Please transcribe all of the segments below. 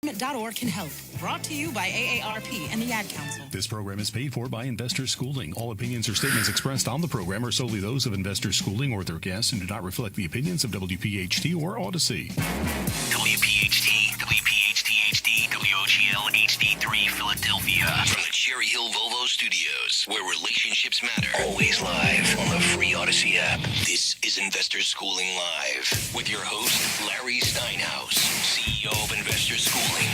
.org can help. Brought to you by AARP and the Ad Council. This program is paid for by Investor Schooling. All opinions or statements expressed on the program are solely those of Investor Schooling or their guests and do not reflect the opinions of WPHT or Odyssey. WPHT, WPHT HD, WOGL HD3 Philadelphia. From the Cherry Hill Volvo Studios, where relationships matter. Always live on the free Odyssey app. This is Investor Schooling Live with your host, Larry Steinhaus, CEO of Investor Schooling.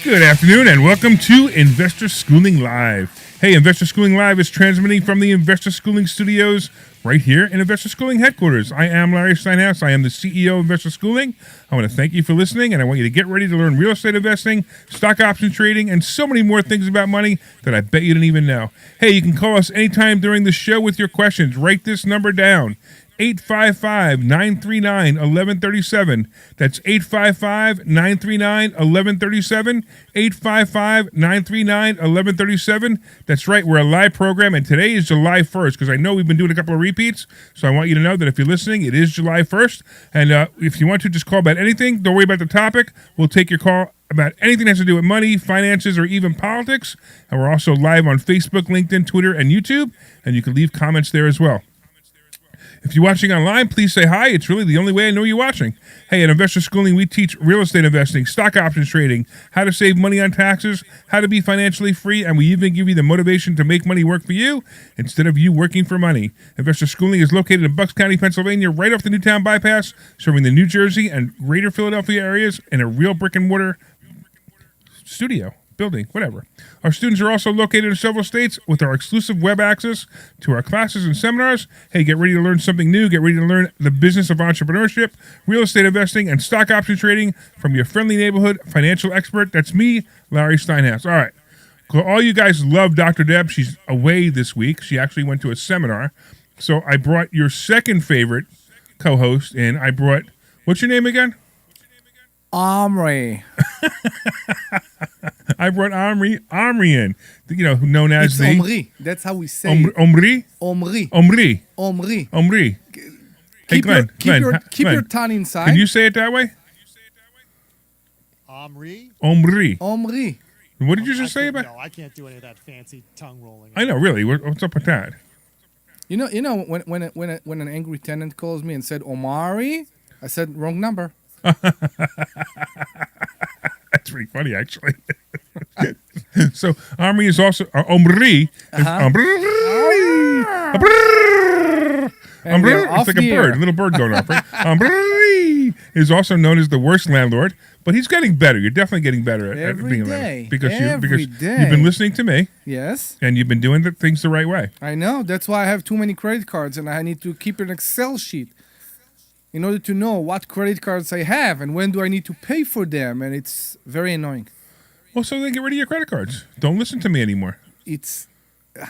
Good afternoon and welcome to Investor Schooling Live. Hey, Investor Schooling Live is transmitting from the Investor Schooling Studios right here in Investor Schooling headquarters. I am Larry Steinhaus. I am the CEO of Investor Schooling. I want to thank you for listening, and I want you to get ready to learn real estate investing, stock option trading, and so many more things about money that I bet you didn't even know. Hey, you can call us anytime during the show with your questions. Write this number down. 855-939-1137. That's 855-939-1137. 855-939-1137. That's right, we're a live program, and today is July 1st, because I know we've been doing a couple of repeats, so I want you to know that if you're listening, it is July 1st, and if you want to, just call about anything. Don't worry about the topic. We'll take your call about anything that has to do with money, finances, or even politics, and we're also live on Facebook, LinkedIn, Twitter, and YouTube, and you can leave comments there as well. If you're watching online, please say hi. It's really the only way I know you're watching. Hey, at Investor Schooling, we teach real estate investing, stock options trading, how to save money on taxes, how to be financially free, and we even give you the motivation to make money work for you instead of you working for money. Investor Schooling is located in Bucks County, Pennsylvania, right off the Newtown Bypass, serving the New Jersey and greater Philadelphia areas in a real brick-and-mortar studio. Building, whatever. Our students are also located in several states with our exclusive web access to our classes and seminars. Hey, get ready to learn something new. Get ready to learn the business of entrepreneurship, real estate investing, and stock option trading from your friendly neighborhood financial expert. That's me, Larry Steinhaus. All right. All you guys love Dr. Deb. She's away this week. She actually went to a seminar. So I brought your second favorite co-host in. I brought, what's your name again? Omri. I brought Omri in, known as it's Omri. That's how we say it. Omri? Omri. Omri. Omri. Omri. Hey, Glenn. Keep Glenn. your tongue inside. Can you say it that way? Omri? Omri. Omri. What did you just say about? No, I can't do any of that fancy tongue rolling. I know, really. What's up with that? You know, when an angry tenant calls me and said Omari, I said wrong number. That's pretty funny, actually. So Omri is also Omri. It's like a bird, a little bird going off. Right? Omri is also known as the worst landlord, but he's getting better. You're definitely getting better at being a landlord because you've been listening to me. Yes, and you've been doing things the right way. I know. That's why I have too many credit cards, and I need to keep an Excel sheet in order to know what credit cards I have and when do I need to pay for them, and it's very annoying. Well, so then get rid of your credit cards. Don't listen to me anymore.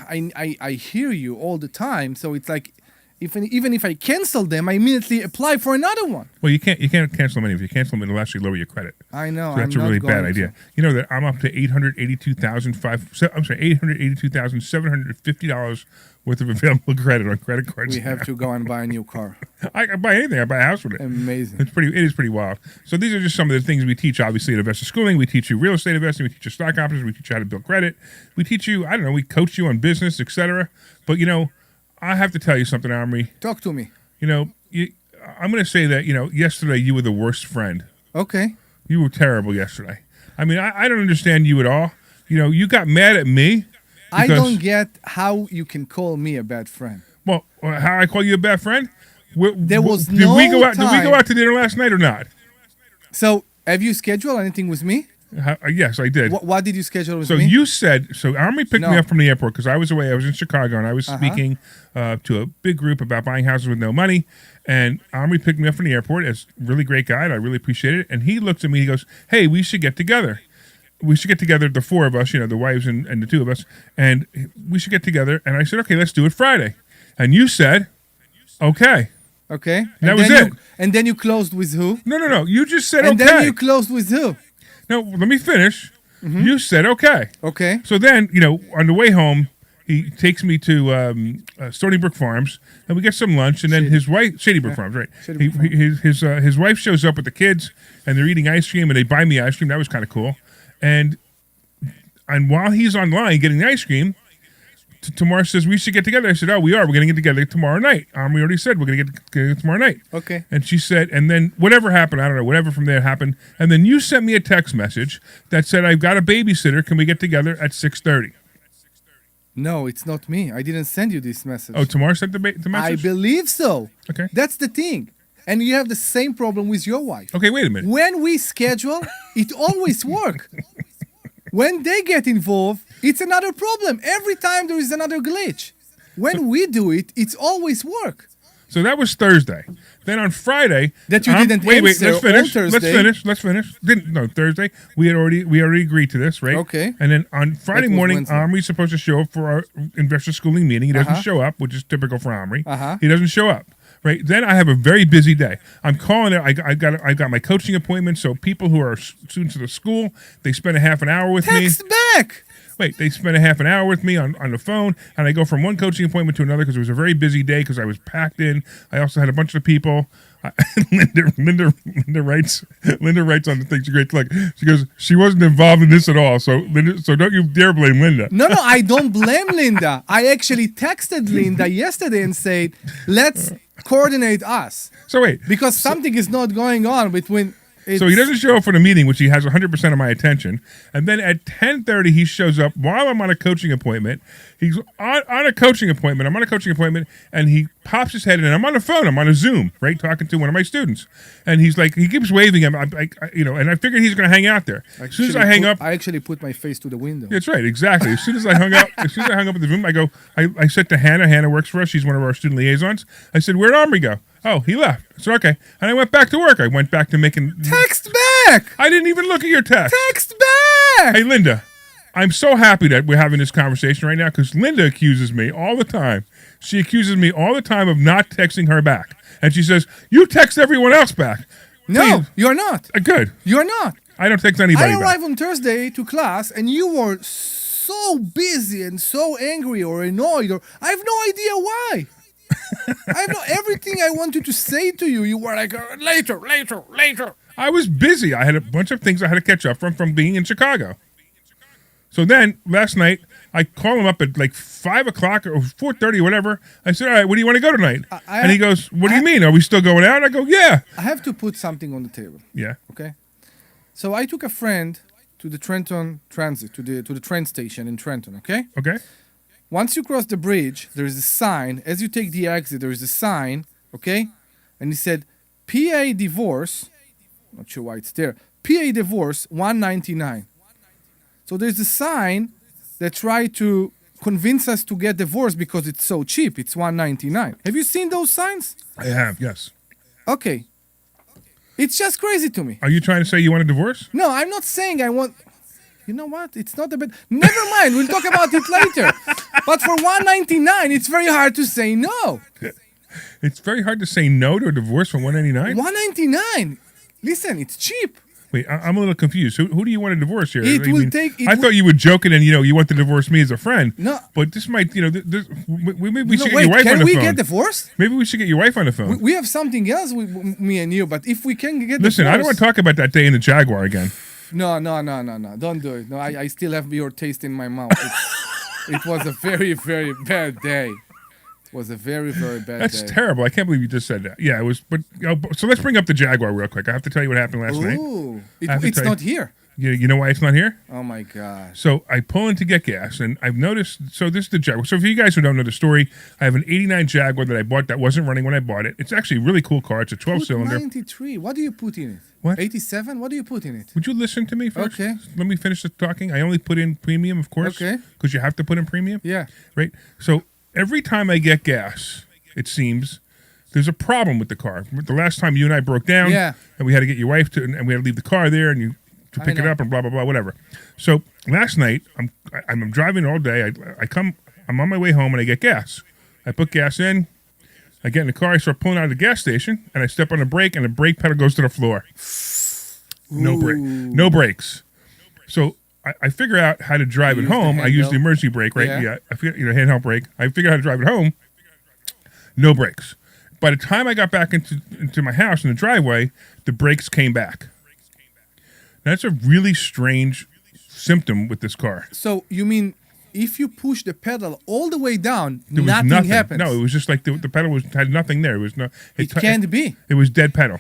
I hear you all the time, so it's like even if I cancel them, I immediately apply for another one. Well, you can't cancel them. If you cancel them, it'll actually lower your credit. I know. So that's a really bad idea. You know that I'm up to $882,750 worth of available credit on credit cards. We have to go and buy a new car. I can buy anything. I buy a house with it. Amazing. It is pretty wild. So these are just some of the things we teach, obviously, at Investor Schooling. We teach you real estate investing. We teach you stock options. We teach you how to build credit. We teach you, we coach you on business, etc. But, I have to tell you something, Omri. Talk to me. I'm going to say that, yesterday you were the worst friend. Okay. You were terrible yesterday. I mean, I don't understand you at all. You got mad at me. I don't get how you can call me a bad friend. Well, how I call you a bad friend? There was Did we go out to dinner last night or not? So, have you scheduled anything with me? Yes, I did. What did you schedule with me? So you said, Omri picked me up from the airport because I was away. I was in Chicago, and I was speaking to a big group about buying houses with no money. And Omri picked me up from the airport as a really great guy, and I really appreciated it. And he looks at me, he goes, hey, we should get together. We should get together, the four of us, the wives and the two of us, and we should get together. And I said, okay, let's do it Friday. And you said, okay. Okay. And that was it. And then you closed with who? No. You just said and okay. And then you closed with who? No, let me finish. Mm-hmm. You said okay. Okay. So then, on the way home, he takes me to Stony Brook Farms, and we get some lunch, and then his wife, Shady Brook Farms, right? Shady Brook His wife shows up with the kids, and they're eating ice cream, and they buy me ice cream. That was kind of cool. And while he's online getting the ice cream, Tamar says, we should get together. I said, oh, we are. We're going to get together tomorrow night. We already said we're going to get together tomorrow night. Okay. And she said, and then whatever happened, I don't know, whatever from there happened. And then you sent me a text message that said, I've got a babysitter. Can we get together at 6:30? No, it's not me. I didn't send you this message. Oh, Tamar sent the message? I believe so. Okay. That's the thing. And you have the same problem with your wife. Okay, wait a minute. When we schedule, it always works. When they get involved, it's another problem. Every time there is another glitch. When we do it, it's always work. So that was Thursday. Then on Friday, That you didn't wait, answer let's finish. on Let's finish. Thursday. We already agreed to this, right? Okay. And then on Friday was morning, Wednesday. Omri's supposed to show up for our investor schooling meeting. He doesn't show up, which is typical for Omri. He doesn't show up. Right. Then I have a very busy day. I'm calling it. I got my coaching appointment. So people who are students of the school, they spend a half an hour with me. Text back. Wait, they spent a half an hour with me on the phone, and I go from one coaching appointment to another because it was a very busy day because I was packed in. I also had a bunch of people. Linda writes on the thing. She great like she goes, she wasn't involved in this at all. So don't you dare blame Linda. No, I don't blame Linda. I actually texted Linda yesterday and said, let's coordinate us. So wait, Because something is not going on between... so he doesn't show up for the meeting, which he has 100% of my attention. And then at 10:30, he shows up while I'm on a coaching appointment. He's on a coaching appointment. I'm on a coaching appointment, and he pops his head in. And I'm on the phone. I'm on a Zoom, right, talking to one of my students. And he's like, he keeps waving him. And I figured he's going to hang out there. As soon as I hang up, I actually put my face to the window. that's right, exactly. As soon as I hung up, at the Zoom, I said to Hannah. Hannah works for us. She's one of our student liaisons. I said, where'd Omri go? Oh, he left. So okay, and I went back to work. I went back to making. Text back. I didn't even look at your text. Text back. Hey, Linda, I'm so happy that we're having this conversation right now because Linda accuses me all the time. She accuses me all the time of not texting her back, and she says you text everyone else back. No, Please. you're not. Good. You're not. I don't text anybody I back. arrived on Thursday to class, and you were so busy and so angry or annoyed, or I have no idea why. I know everything I wanted to say to you. You were like, later. I was busy. I had a bunch of things I had to catch up from being in Chicago. So then last night I call him up at like 5 o'clock or 4:30 or whatever. I said, all right, where do you want to go tonight? And he goes, what do you mean? Are we still going out? I go, yeah. I have to put something on the table. Yeah. Okay. So I took a friend to the Trenton Transit, to the train station in Trenton. Okay. Okay. Once you cross the bridge, there is a sign. As you take the exit, there is a sign. Okay. And he said, PA divorce. Not sure why it's there. PA divorce 199. So there's a sign that tried to convince us to get divorced because it's so cheap. It's 199. Have you seen those signs? I have, yes. Okay. It's just crazy to me. Are you trying to say you want a divorce? No, I'm not saying I want. You know what? It's not a bad. Never mind. We'll talk about it later. But for 199, it's very hard to say no. It's very hard to say no to a divorce for 199. 199. Listen, it's cheap. Wait, I'm a little confused. Who do you want to divorce here? It thought you were joking and you want to divorce me as a friend. No, but this might maybe we should get wait, your wife can on the we phone. get divorced? Maybe we should get your wife on the phone. We have something else with me and you, but if we can get Listen, divorced, I don't want to talk about that day in the Jaguar again. No. Don't do it. No, I still have your taste in my mouth. It was a very, very bad day. It was a very, very bad day. That's terrible. I can't believe you just said that. Yeah, it was. But so let's bring up the Jaguar real quick. I have to tell you what happened last night. Ooh, I have to it's tell you. not here. You know why it's not here? Oh my gosh. So I pull in to get gas, and I've noticed. So this is the Jaguar. So for you guys who don't know the story, I have an '89 Jaguar that I bought that wasn't running when I bought it. It's actually a really cool car. It's a 12-cylinder. 93. What do you put in it? What? 87. What do you put in it? Would you listen to me first? Okay. Let me finish the talking. I only put in premium, of course. Okay. Because you have to put in premium. Yeah. Right. So every time I get gas, it seems there's a problem with the car. The last time you and I broke down, Yeah. and we had to get your wife to, and we had to leave the car there, and you to pick it know. up, and blah blah blah, whatever. So last night, I'm driving all day. I'm on my way home, and I get gas. I put gas in. I get in the car. I start pulling out of the gas station, and I step on the brake, and the brake pedal goes to the floor. No brakes. So I figure out how to drive You it use the home. I use the handheld? emergency brake, right? Yeah. Yeah. I figure, handheld brake. I figured out how to drive it home. No brakes. By the time I got back into my house in the driveway, the brakes came back. That's a really strange symptom with this car. So you mean if you push the pedal all the way down, There was nothing happens? No, it was just like the pedal had nothing there. It was no. It can't be. It was dead pedal.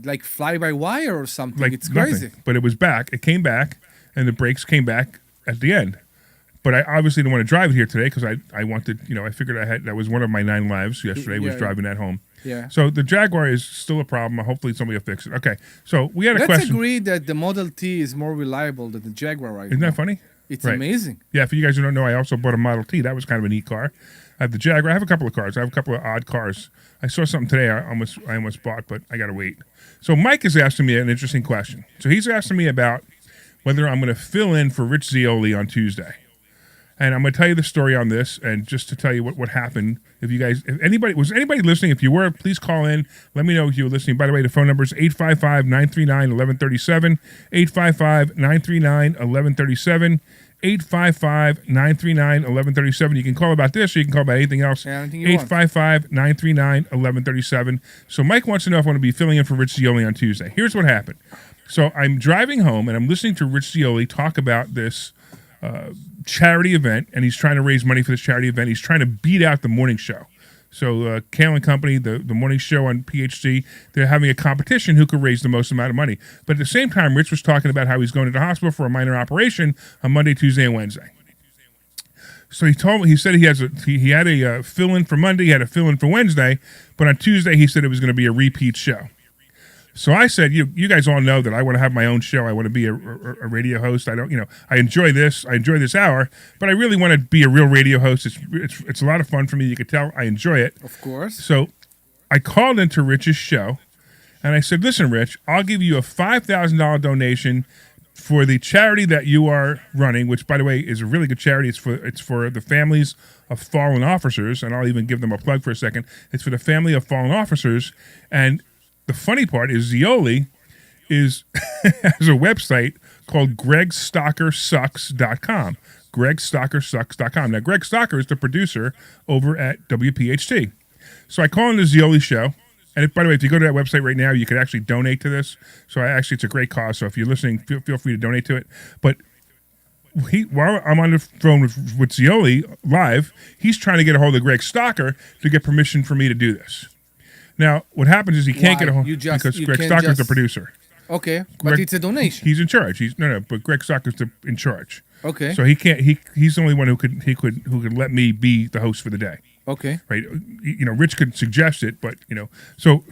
Like fly by wire or something. Like It's nothing. crazy. But it was back. It came back, and the brakes came back at the end. But I obviously didn't want to drive it here today because I wanted, I figured that was one of my 9 lives yesterday was Yeah. driving that home. Yeah. So the Jaguar is still a problem. Hopefully somebody will fix it. Okay. So we had a Let's question. agree that the Model T is more reliable than the Jaguar right Isn't now. that funny? It's Right. amazing. Yeah, for you guys who don't know, I also bought a Model T. That was kind of a neat car. I have the Jaguar. I have a couple of cars. I have a couple of odd cars. I saw something today I almost bought, but I got to wait. So Mike is asking me an interesting question. So he's asking me about whether I'm going to fill in for Rich Zioli on Tuesday. And I'm going to tell you the story on this, and just to tell you what happened. If anybody listening, if you were, please call in. Let me know if you were listening. By the way, the phone number is 855-939-1137, 855-939-1137, 855-939-1137. You can call about this, or you can call about anything else. Yeah, anything you want. 855-939-1137. So Mike wants to know if I want to be filling in for Rich Zioli on Tuesday. Here's what happened. So I'm driving home, and I'm listening to Rich Zioli talk about this charity event, and he's trying to raise money for this charity event. He's trying to beat out the morning show. So Kale and Company, the morning show on PHC, they're having a competition who could raise the most amount of money. But at the same time, Rich was talking about how he's going to the hospital for a minor operation on Monday, Tuesday, and Wednesday. So he said he had a fill-in for Monday, he had a fill-in for Wednesday, but on Tuesday he said it was going to be a repeat show. So I said, you guys all know that I want to have my own show. I want to be a radio host. I don't, I enjoy this hour, but I really want to be a real radio host. It's a lot of fun for me. You can tell I enjoy it. Of course. So I called into Rich's show, and I said, listen, Rich, I'll give you a $5,000 donation for the charity that you are running, which, by the way, is a really good charity. It's for the families of fallen officers, and I'll even give them a plug for a second. It's for the family of fallen officers, and the funny part is Zioli has a website called GregStockerSucks.com. GregStockerSucks.com. Now, Greg Stocker is the producer over at WPHT. So I call in the Zioli show. And by the way, if you go to that website right now, you can actually donate to this. So it's a great cause. So if you're listening, feel free to donate to it. But while I'm on the phone with Zioli live, he's trying to get a hold of Greg Stocker to get permission for me to do this. Now, what happens is he can't Why? get a hold You just- because you Greg can't Stocker's the just- producer. Okay, Greg- but it's a donation. He's in charge. But Greg Stocker's in charge. Okay. So he can't. He's the only one who could let me be the host for the day. Okay. Right. Rich could suggest it, but so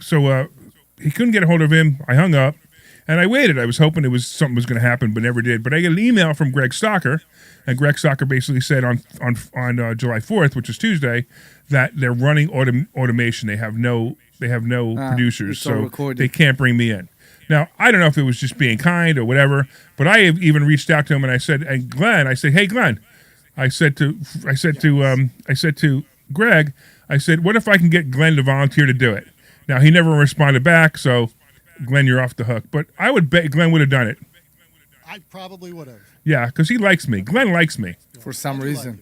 he couldn't get a hold of him. I hung up, and I waited. I was hoping something was going to happen, but never did. But I get an email from Greg Stocker, and Greg Stocker basically said on July 4th, which is Tuesday, that they're running automation. They have no producers, it's all so recorded. they can't bring me in. Now, I don't know if it was just being kind or whatever, but I have even reached out to him and I said, hey Glenn, I said to Greg, I said, what if I can get Glenn to volunteer to do it? Now, he never responded back, so Glenn, you're off the hook. But I would bet Glenn would have done it. I probably would have. Yeah, because he likes me. Glenn likes me. For some reason.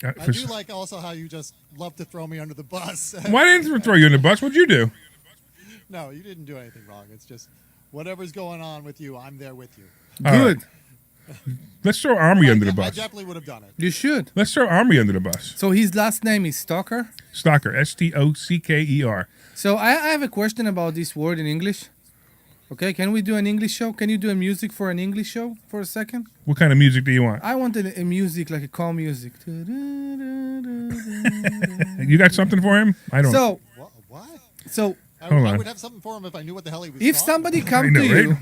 I do like also how you just love to throw me under the bus. Why didn't I throw you in the bus? What'd you do? No, you didn't do anything wrong. It's just whatever's going on with you, I'm there with you. Good. Let's throw Armory under the I bus. definitely would have done it. You should. Let's throw Armory under the bus. So his last name is Stocker? Stocker, Stocker. So I have a question about this word in English. Okay, can we do an English show? Can you do a music for an English show for a second? What kind of music do you want? I wanted a music, like a calm music. You got something for him? I don't. So, What? so I Hold on. would have something for him if I knew what the hell he was if talking somebody about. come I know, to you, right?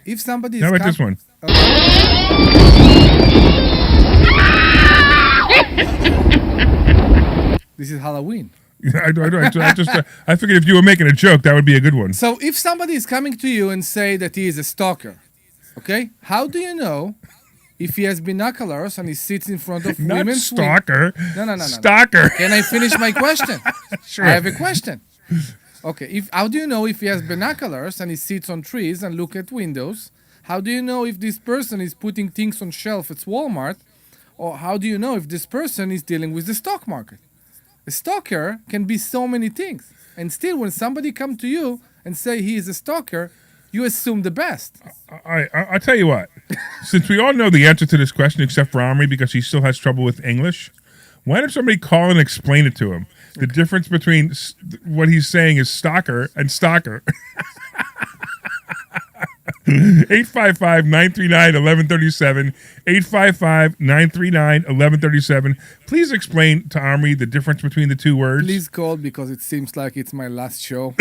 if somebody How is about this one? This is Halloween. I figured if you were making a joke, that would be a good one. So if somebody is coming to you and say that he is a stalker, okay, how do you know if he has binoculars and he sits in front of Not women? stalker. No. Stalker. Can I finish my question? Sure. I have a question. Okay, how do you know if he has binoculars and he sits on trees and look at windows How do you know if this person is putting things on shelf at Walmart? Or how do you know if this person is dealing with the stock market? A stalker can be so many things. And still, when somebody comes to you and say he is a stalker, you assume the best. I'll tell you what. Since we all know the answer to this question, except for Omri because he still has trouble with English, why don't somebody call and explain it to him? The difference between what he's saying is stalker and stalker. 855-939-1137. 855-939-1137. Please explain to Omri the difference between the two words. Please call because it seems like it's my last show.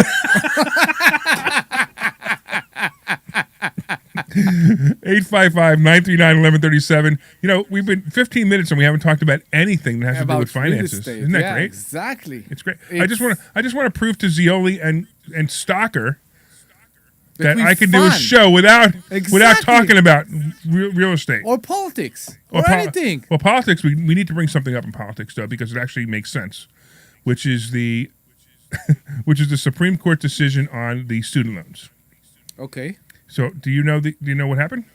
855-939-1137. You know, we've been 15 minutes and we haven't talked about anything that has to do with finances. Isn't that great? Exactly. It's great. I just want to prove to Zioli and Stalker that I can do a show without talking about real estate or politics or anything. Well, politics, we need to bring something up in politics though because it actually makes sense, which is the Supreme Court decision on the student loans. Okay. So, do you know what happened?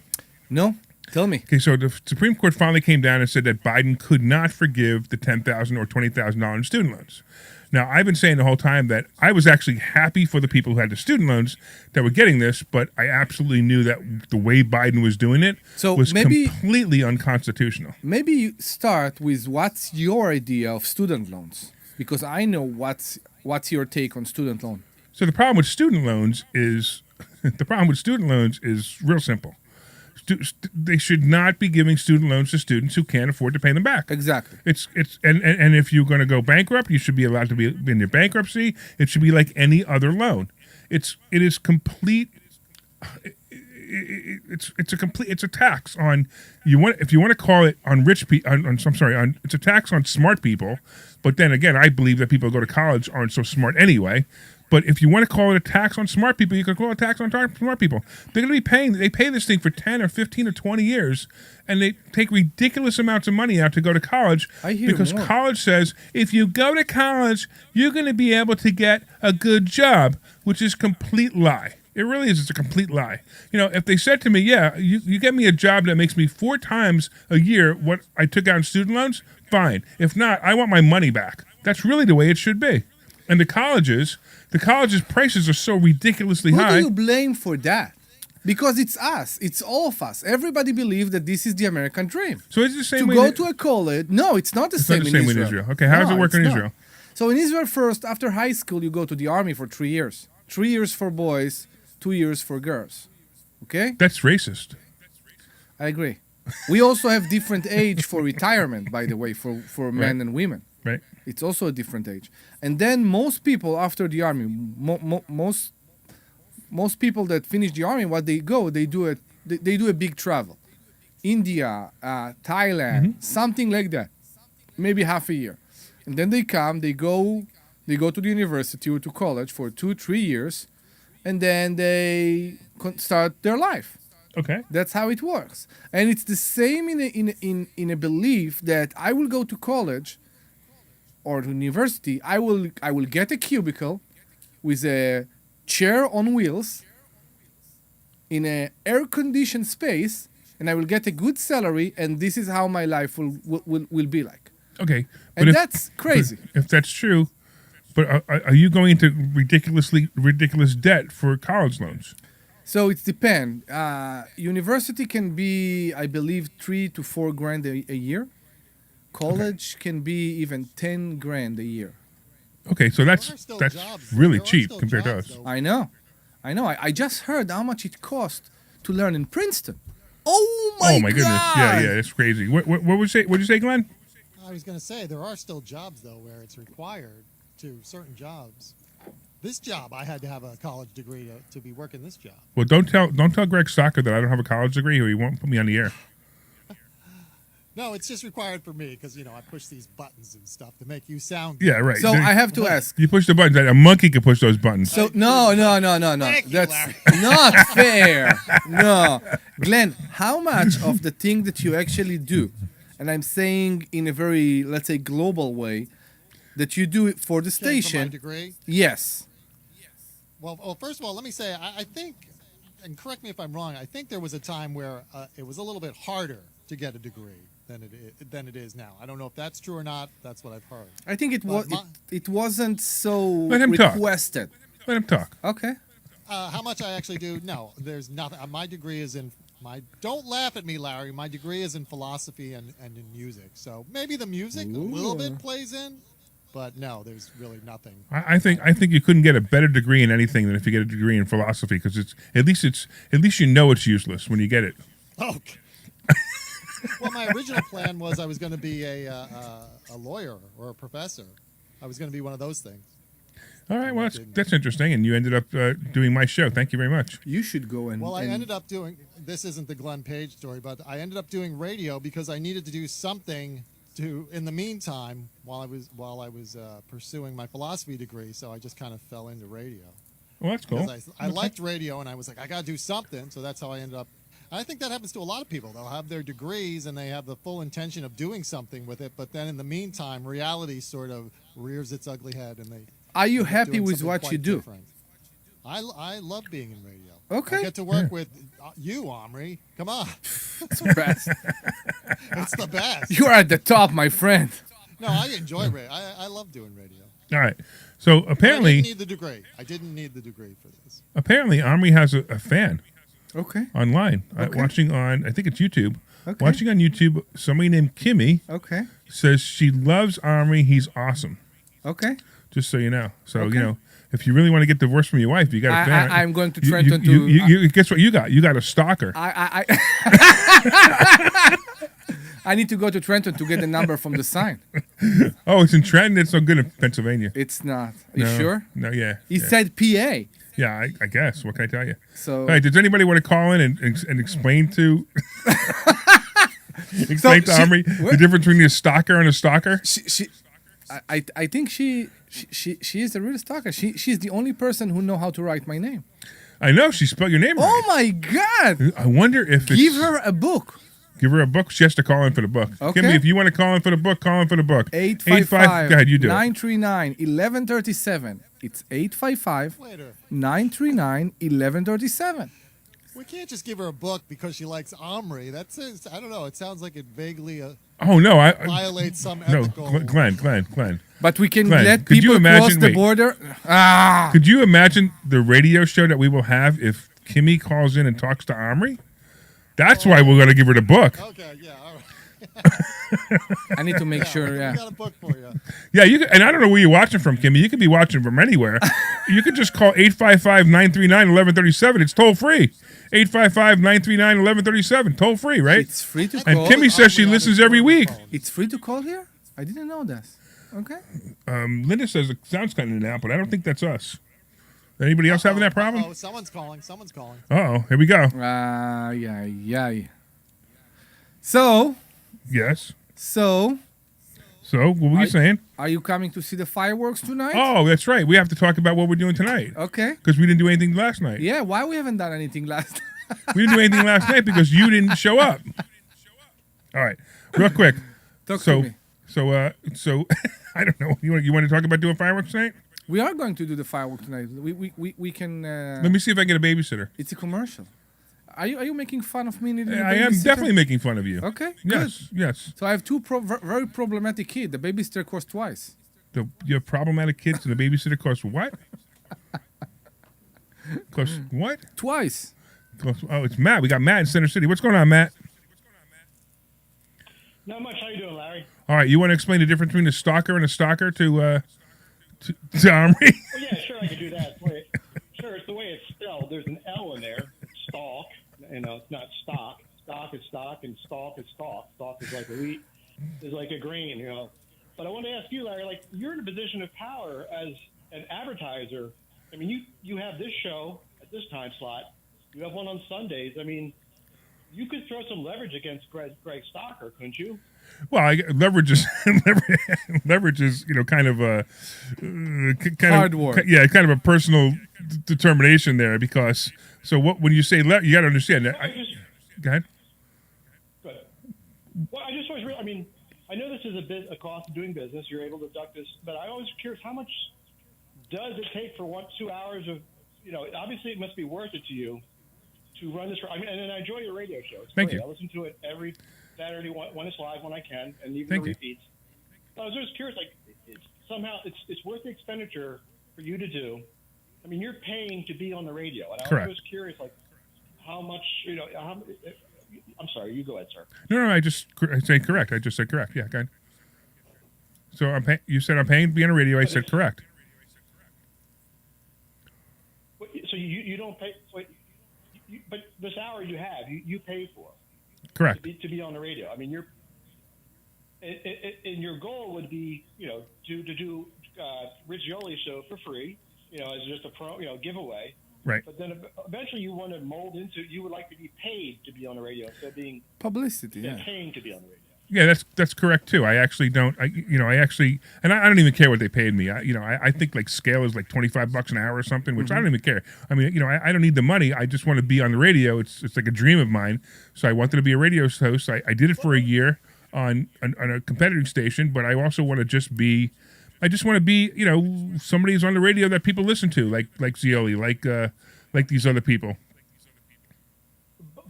No. Tell me. Okay, so the Supreme Court finally came down and said that Biden could not forgive the $10,000 or $20,000 in student loans. Now, I've been saying the whole time that I was actually happy for the people who had the student loans that were getting this, but I absolutely knew that the way Biden was doing it was completely unconstitutional. Maybe you start with what's your idea of student loans, because I know what's your take on student loan. So the problem with student loans is real simple. They should not be giving student loans to students who can't afford to pay them back. Exactly. And if you're going to go bankrupt, you should be allowed to be in your bankruptcy. It should be like any other loan. It's a tax on if you want to call it on rich people. It's a tax on smart people. But then again, I believe that people who go to college aren't so smart anyway. But if you want to call it a tax on smart people, you can call it a tax on smart people. They're going to be they pay this thing for 10 or 15 or 20 years, and they take ridiculous amounts of money out to go to college because college says if you go to college, you're going to be able to get a good job, which is complete lie. It really is. It's a complete lie. You know, if they said to me, yeah, you get me a job that makes me 4 times a year what I took out in student loans, fine. If not, I want my money back. That's really the way it should be. And the colleges' prices are so ridiculously high. Who do you blame for that? Because it's us. It's all of us. Everybody believes that this is the American dream. So it's the same way. To go to a college. No, it's not the same in Israel. It's not the same in Israel. Okay, how does it work in Israel? So in Israel, first, after high school, you go to the army for 3 years. 3 years for boys, 2 years for girls. Okay? That's racist. I agree. We also have different age for retirement, by the way, for men and women. Right. It's also a different age. And then most people after the army, most people that finish the army, what they do a big travel. India, Thailand, something like that. Maybe half a year. And then they come, they go to the university or to college for 2-3 years, and then they start their life. Okay. That's how it works. And it's the same in a belief that I will go to college or to university, I will get a cubicle with a chair on wheels in an air-conditioned space, and I will get a good salary, and this is how my life will be like. Okay. And that's crazy. If that's true, but are you going into ridiculous debt for college loans? So it depends. University can be, I believe, $3,000 to $4,000 a year. College can be even $10,000 a year. Okay, so that's really cheap compared to us. I know. I just heard how much it costs to learn in Princeton. Oh my goodness! Yeah, that's crazy. What would you say? What'd you say, Glenn? I was going to say there are still jobs though where it's required to certain jobs. This job, I had to have a college degree to be working this job. Well, don't tell Greg Stocker that I don't have a college degree, or he won't put me on the air. No, it's just required for me because, I push these buttons and stuff to make you sound good. Yeah, right. So I have to ask. You push the buttons. A monkey can push those buttons. So no. That's not fair. No. Glenn, how much of the thing that you actually do, and I'm saying in a very, let's say, global way, that you do it for the station. For my degree? Yes. Well, first of all, let me say, I think and correct me if I'm wrong, I think there was a time where it was a little bit harder to get a degree than it is now. I don't know if that's true or not. That's what I've heard. I think it was. my- It wasn't so Let him talk. requested. Let him talk. Okay. How much I actually do? No, there's nothing. My degree is in my. Don't laugh at me, Larry. My degree is in philosophy and in music. So maybe the music a little bit plays in, but no, there's really nothing. I think you couldn't get a better degree in anything than if you get a degree in philosophy, because at least you know it's useless when you get it. Okay. Well, my original plan was I was going to be a lawyer or a professor. I was going to be one of those things. All right, well, that's interesting, and you ended up doing my show. Thank you very much. You should go and. Well, I ended up doing. This isn't the Glenn Page story, but I ended up doing radio because I needed to do something in the meantime while I was pursuing my philosophy degree. So I just kind of fell into radio. Well, that's cool. Because I liked radio, and I was like, I got to do something. So that's how I ended up. I think that happens to a lot of people. They'll have their degrees and they have the full intention of doing something with it, but then in the meantime, reality sort of rears its ugly head, and they. Are you end up happy doing with something what quite you do? different. I love being in radio. Okay. I get to work with you, Omri. Come on, It's the best. it's the best. You are at the top, my friend. No, I enjoy radio. I love doing radio. All right. So But I apparently, didn't need the degree. I didn't need the degree for this. Omri has a fan Okay. online Okay. watching on, I think it's YouTube. Okay. Watching on YouTube, somebody named Kimmy Okay. says she loves Omri. He's awesome. Okay. Just so you know. So Okay. you know, if you really want to get divorced from your wife, you got a fan. I'm going to You- Trenton you, guess what you got? You got a stalker. I I need to go to Trenton to get the number from the sign. Oh, it's in Trenton. It's so good in Pennsylvania. It's not. Are you No, sure? No, yeah. He yeah. said PA. Yeah, I guess. What can I tell you? So All right, does anybody want to call in and explain to explain to she- Omri the difference between a stalker and a stalker? I think she is a real stalker. She's the only person who know how to write my name. I know she spelled your name Oh right. my God! I wonder if Give it's, her a book. give her a book. She has to call in for the book. Okay. Kimmy, if you want to call in for the book, call in for the book. 855 Go ahead, you do it. 939 1137. It's 855 Later. 939 1137. We can't just give her a book because she likes Omri. That's I don't know. It sounds like it vaguely Oh no, I violates some no, ethical. Glenn. But we can Glenn, let could you people cross imagine- the wait. border. Ah! Could you imagine the radio show that we will have if Kimmy calls in and talks to Omri? That's why we're going to give her the book. Okay, yeah, all right. I need to make sure, We yeah. got a book for you. Yeah, you can, and I don't know where you're watching from, Kimmy. You could be watching from anywhere. You could just call 855-939-1137. It's toll free. 855-939-1137. Toll free, right? It's free to And call. Kimmy says she Omri on listens his every week. phone. It's free to call here? I didn't know that. Okay. Linda says it sounds kind of now, but I don't think that's us. Anybody else having that problem? Oh, someone's calling. Someone's calling. Uh-oh, here we go. Yeah. So, Yes. so, So, what were you saying? are you coming to see the fireworks tonight? Oh, that's right. We have to talk about what we're doing tonight. Okay. Because we didn't do anything last night. Yeah, why we haven't done anything last We didn't do anything last night because you didn't show up. All right, real quick. Talk so, to me. so I don't know. You want to talk about doing fireworks tonight? We are going to do the fireworks tonight. We can. Let me see if I can get a babysitter. It's a commercial. Are you making fun of me? Needing a I am babysitter? definitely making fun of you. Okay. Yes, Good. yes. So I have two very problematic kids. The babysitter costs twice. Your problematic kids and the babysitter cost what? Cost what? Twice. Oh, it's Matt. We got Matt in Center City. What's going on, Matt? Not much. How you doing, Larry? All right, you want to explain the difference between a stalker and a stalker to Omri? Well, yeah, sure, I could do that. Sure, it's the way it's spelled. There's an L in there. Stalk. It's not stock. Stock is stock, and stalk is stalk. Stalk is like a wheat, is like a grain, But I wanted to ask you, Larry, like, you're in a position of power as an advertiser. I mean, you have this show at this time slot. You have one on Sundays. I mean, you could throw some leverage against Greg Stocker, couldn't you? Well, leverage is kind of a kind Hard of work. yeah, kind of a personal determination there because when you say you got to understand that. Go ahead. Good. Well, I just always, I know this is a cost of doing business. You're able to deduct this, but I always curious how much does it take for 2 hours of, obviously it must be worth it to you to run this. I mean, and I enjoy your radio show. It's Thank great. you. I listen to it every Saturday when it's live when I can, and even Thank the you. repeats. I was just curious, like, it's worth the expenditure for you to do. I mean, you're paying to be on the radio, and I Correct. was just curious, like, how much, I'm sorry, you go ahead, sir. No, I said correct. I just said correct. Yeah, go ahead. So you said I'm paying to be on a radio. I said correct. So you don't pay, but this hour you have, you pay for Correct. to be on the radio. I mean, and your goal would be, to do Riccioli's show for free, as just a giveaway. Right. But then eventually you want to mold into, you would like to be paid to be on the radio instead of being Publicity, yeah. paying to be on the radio. Yeah, that's correct too. I actually don't. I don't even care what they paid me. I think like scale is like $25 an hour or something, which I don't even care. I mean, I don't need the money. I just want to be on the radio. It's like a dream of mine. So I wanted to be a radio host. I did it for a year on a competitive station, but I also want to just be. I just want to be, somebody who's on the radio that people listen to, like Zioli, like these other people.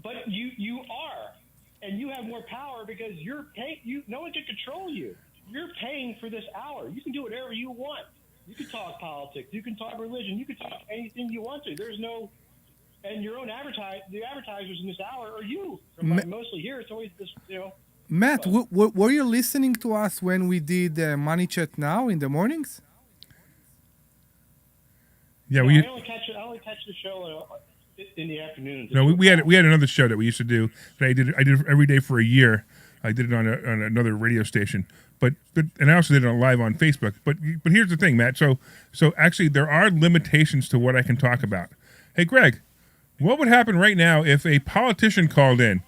But you are, and you have more power because you're paying. No one can control you. You're paying for this hour. You can do whatever you want. You can talk politics. You can talk religion. You can talk anything you want to. There's no, and your own the advertisers in this hour are you. Mostly here, it's always this, Matt, were you listening to us when we did Money Chat Now in the mornings? Yeah, I only catch the show in the afternoon. No, we had another show that we used to do that I did every day for a year. I did it on another radio station, but and I also did it live on Facebook. But here's the thing, Matt. So actually there are limitations to what I can talk about. Hey, Greg, what would happen right now if a politician called in?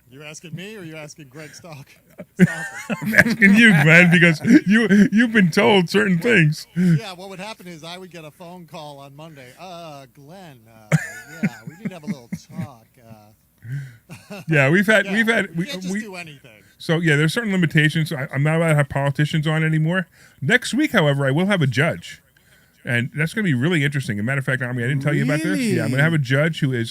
You asking me or you asking Greg Stock? I'm asking you, man, because you've been told certain things. Yeah, what would happen is I would get a phone call on Monday. Glenn, we need to have a little talk. Yeah, we can't just do anything. So yeah, there's certain limitations. I'm not allowed to have politicians on anymore. Next week, however, I will have a judge, and that's going to be really interesting. As a matter of fact, Army, I didn't tell you about this. Yeah, I'm going to have a judge who is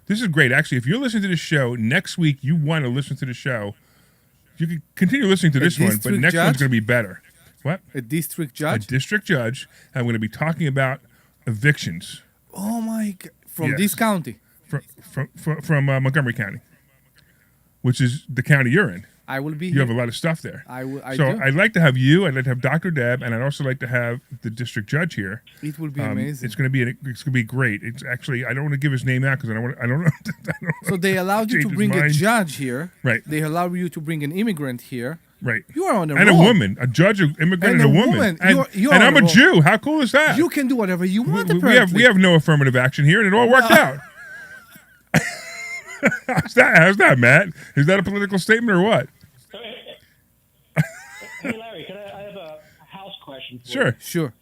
This is great. Actually, if you're listening to this show next week, you want to listen to the show. You can continue listening to this one, but next one's going to be better. What? A district judge? A district judge. And I'm going to be talking about evictions. Oh my God! From this county? From Montgomery County, which is the county you're in. I will be. You have a lot of stuff there. I do. I'd like to have you. I'd like to have Dr. Deb, and I'd also like to have the district judge here. It will be amazing. It's going to be great. It's actually, I don't want to give his name out because I don't know. So they allowed you to bring a judge here. Right. They allow you to bring an immigrant here. Right. You are on a and roll. a woman, a judge, an immigrant, and a woman. And I'm a roll. Jew. How cool is that? You can do whatever you want. We have no affirmative action here, and it all worked out. How's that, Matt? Is that a political statement or what? Hey, Larry, I have a house question for you? Sure.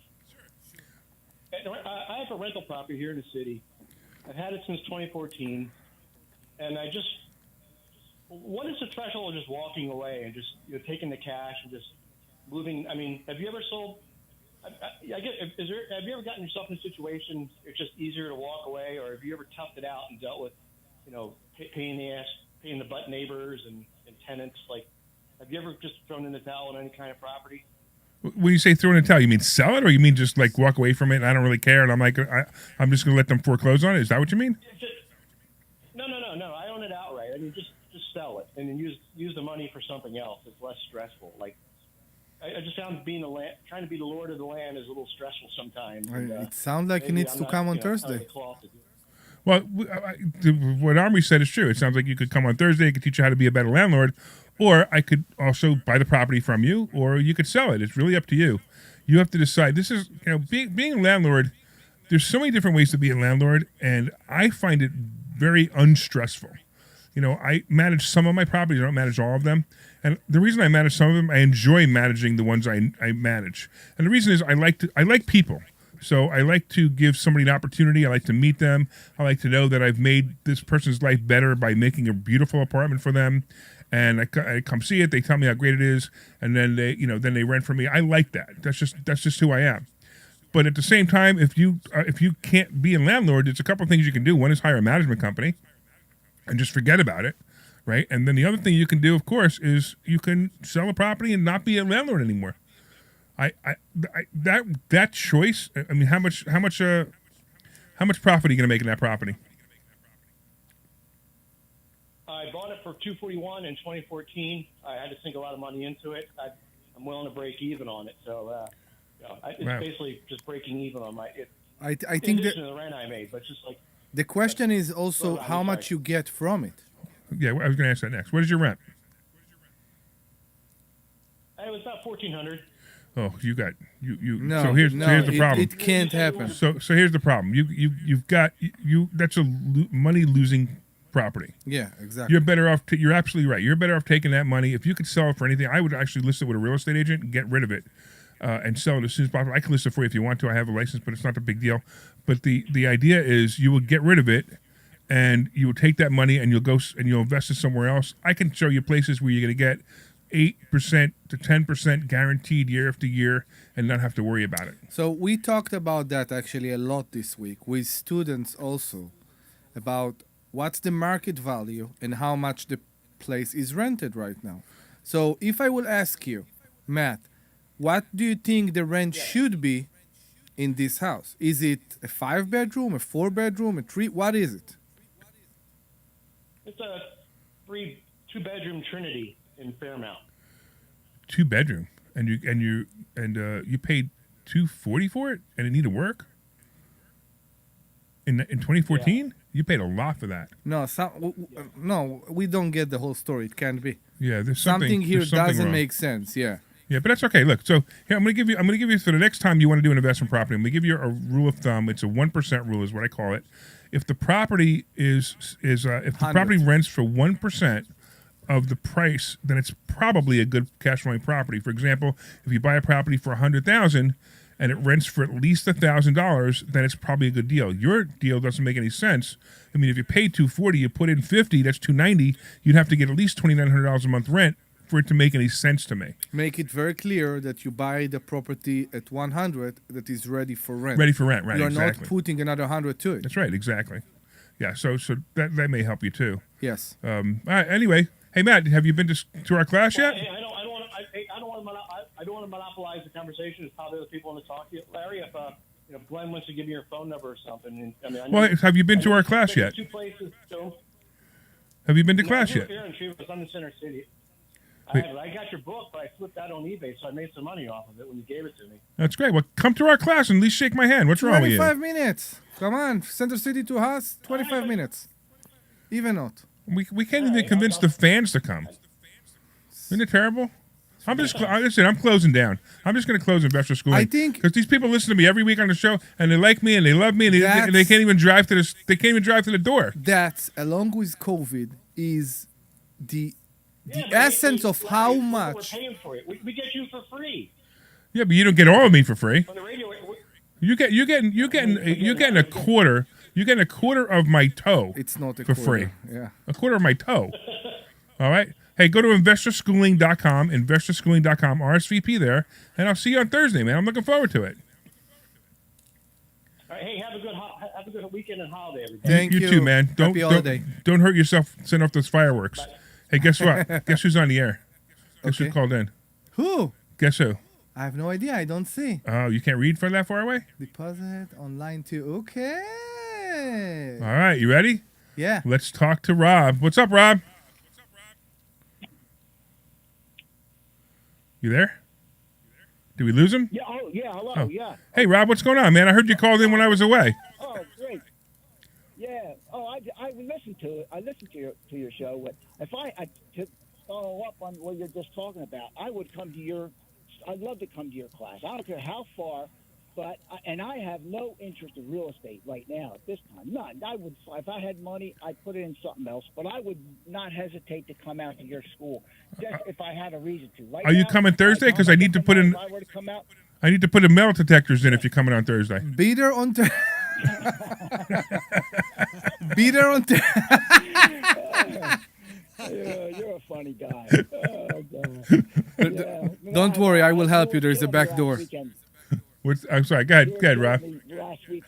I have a rental property here in the city. I've had it since 2014, and what is the threshold of just walking away and just taking the cash and just moving? I mean, have you ever sold? Have you ever gotten yourself in a situation it's just easier to walk away, or have you ever toughed it out and dealt with, paying the butt neighbors and tenants? Like, have you ever just thrown in the towel on any kind of property? When you say throw in the towel, you mean sell it, or you mean just like walk away from it and I don't really care and I'm like I'm just going to let them foreclose on it? Is that what you mean? No. I own it outright. I mean, just sell it and then use the money for something else. It's less stressful. Like, I just found trying to be the lord of the land is a little stressful sometimes. It sounds like he needs to come on Thursday. Well, what Army said is true. It sounds like you could come on Thursday. I could teach you how to be a better landlord, or I could also buy the property from you, or you could sell it. It's really up to you. You have to decide. This is, being a landlord, there's so many different ways to be a landlord, and I find it very unstressful. I manage some of my properties. I don't manage all of them. And the reason I manage some of them, I enjoy managing the ones I manage. And the reason is I like people. So I like to give somebody an opportunity. I like to meet them. I like to know that I've made this person's life better by making a beautiful apartment for them. And I come see it. They tell me how great it is, and then they rent from me. I like that. That's just who I am. But at the same time, if you can't be a landlord, there's a couple of things you can do. One is hire a management company and just forget about it, right? And then the other thing you can do, of course, is you can sell a property and not be a landlord anymore. That choice. I mean, how much profit are you going to make in that property? I bought it for $241 in 2014. I had to sink a lot of money into it. I'm willing to break even on it. So it's basically just breaking even on my. I think in that addition to the rent I made, but just like the question is also how much you get from it. Yeah, I was going to ask that next. What is your rent? it was about $1,400. Oh, you got you. No, so here's the problem. It can't happen. So here's the problem. You've got that's a money losing property. Yeah, exactly. You're better off. You're absolutely right. You're better off taking that money. If you could sell it for anything, I would actually list it with a real estate agent and get rid of it, and sell it as soon as possible. I can list it for you if you want to. I have a license, but it's not a big deal. But the idea is you will get rid of it, and you will take that money and you'll go and you'll invest it somewhere else. I can show you places where you're going to get 8% to 10% guaranteed year after year and not have to worry about it. So we talked about that actually a lot this week with students also about what's the market value and how much the place is rented right now. So if I will ask you, Matt, what do you think the rent should be in this house? Is it a 5-bedroom, a 4-bedroom, a 3? What is it? It's a 2-bedroom Trinity in Fairmount. 2-bedroom, and you paid $240 for it, and it needed work. In 2014, Yeah. You paid a lot for that. No, no, we don't get the whole story. It can't be. Yeah, there's Something here there's something doesn't wrong. make sense. Yeah. Yeah, but that's okay. Look, so here I'm gonna give you for the next time you want to do an investment property. I'm gonna give you a rule of thumb. It's a 1% rule, is what I call it. If the property if the property rents for 1% of the price, then it's probably a good cash flowing property. For example, if you buy a property for $100,000 and it rents for at least $1,000, then it's probably a good deal. Your deal doesn't make any sense. I mean, if you pay $240, you put in $50, that's $290. You'd have to get at least $2,900 a month rent for it to make any sense to me. Make it very clear that you buy the property at 100 that is ready for rent. Ready for rent, right? You're exactly. not putting another 100 to it. That's right, exactly. Yeah, so that may help you too. Yes. All right, anyway, hey Matt, have you been to our class yet? Hey, I don't want to monopolize the conversation. There's probably other people want to talk to you, Larry. If Glenn wants to give me your phone number or something. I mean, Well, have you been to our class yet? Two places. So, Have you been to class yet? Here in Chivas, I'm in Center City. Wait. I got your book, but I flipped that on eBay, so I made some money off of it when you gave it to me. That's great. Well, come to our class and at least shake my hand. What's wrong with you? 25 minutes. Come on. Center City to us, 25 minutes. Even not. We can't even convince the fans to come. Isn't it terrible? Listen, I'm closing down. I'm just going to close investor schooling. I think- because these people listen to me every week on the show, and they like me, and they love me, and they can't even drive to the door. That, along with COVID, is the essence of how much. We're paying for it. We get you for free Yeah, but you don't get all of me for free. on the radio. You're getting a quarter. You're getting a quarter of my toe. It's not a for quarter. free. Yeah. A quarter of my toe. All right. Hey, go to investorschooling.com, RSVP there, and I'll see you on Thursday, man. I'm looking forward to it. All right, hey, have a good weekend and holiday, everybody. Thank you. You too, man. Happy holiday. Don't hurt yourself. Send off those fireworks. Hey, guess what? Guess who's on the air? Guess who Okay. called in? Who? Guess who? I have no idea. I don't see. Oh, you can't read from that far away? Deposit online too. Okay. All right, you ready? Yeah. Let's talk to Rob. What's up, Rob? You there? Did we lose him? Yeah. Oh, yeah. Hello. Oh. Yeah. Hey, Rob, what's going on, man? I heard you called in when I was away. Oh, great. Yeah. Oh, I listened to it. I listened to your show. But if to follow up on what you're just talking about, I would come to your. I'd love to come to your class. I don't care how far, but I have no interest in real estate right now at this time. None. I would, if I had money, I'd put it in something else. But I would not hesitate to come out to your school just if I had a reason to. Right Are you now, coming Thursday? Because I need to put in. If I were to come out. I need to put in metal detectors in if you're coming on Thursday. Beater on. Beater on. You're a funny guy. Oh, God. Yeah. Don't worry, I will help you. There's a back door. I'm sorry. Go ahead, Rob. Last week,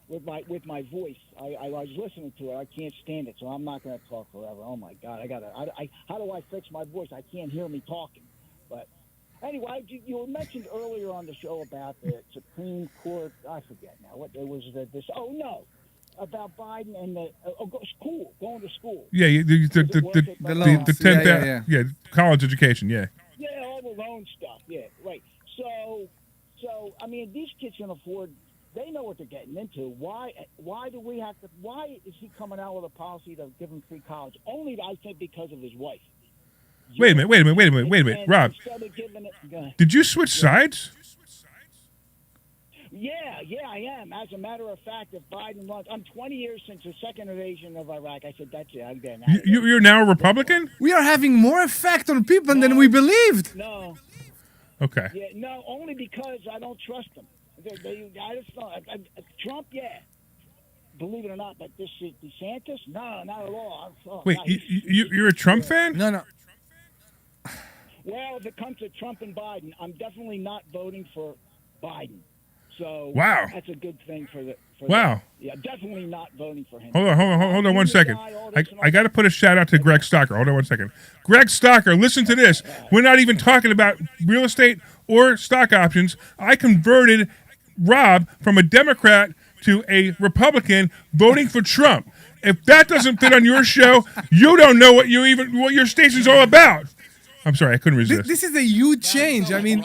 with my voice, I was listening to it. I can't stand it, so I'm not going to talk forever. Oh my God, how do I fix my voice? I can't hear me talking. But anyway, you mentioned earlier on the show about the Supreme Court. I forget now what there was. About Biden and going to school. Yeah, the 10th, yeah, college education, yeah. Yeah, all the loan stuff. Yeah, right. So I mean, these kids can afford. They know what they're getting into. Why do we have to? Why is he coming out with a policy to give them free college? Only, I think, because of his wife. Wait a minute, Rob. Did you switch sides? Yeah, I am. As a matter of fact, if Biden runs, I'm 20 years since the second invasion of Iraq. I said, that's it. I'm getting out. You're now a Republican? We are having more effect on people than we believed. No. Okay. Yeah, no, only because I don't trust them. I just don't. Trump, yeah. Believe it or not, but this DeSantis, no, not at all. Wait, you're a Trump fan? No. Well, if it comes to Trump and Biden, I'm definitely not voting for Biden. So wow, that's a good thing for the. Yeah, definitely not voting for him. Hold on 1 second. I got to put a shout out to Greg Stocker. Hold on 1 second. Greg Stocker, listen to this. We're not even talking about real estate or stock options. I converted Rob from a Democrat to a Republican voting for Trump. If that doesn't fit on your show, you don't know what your station's all about. I'm sorry, I couldn't resist. This is a huge change. I mean,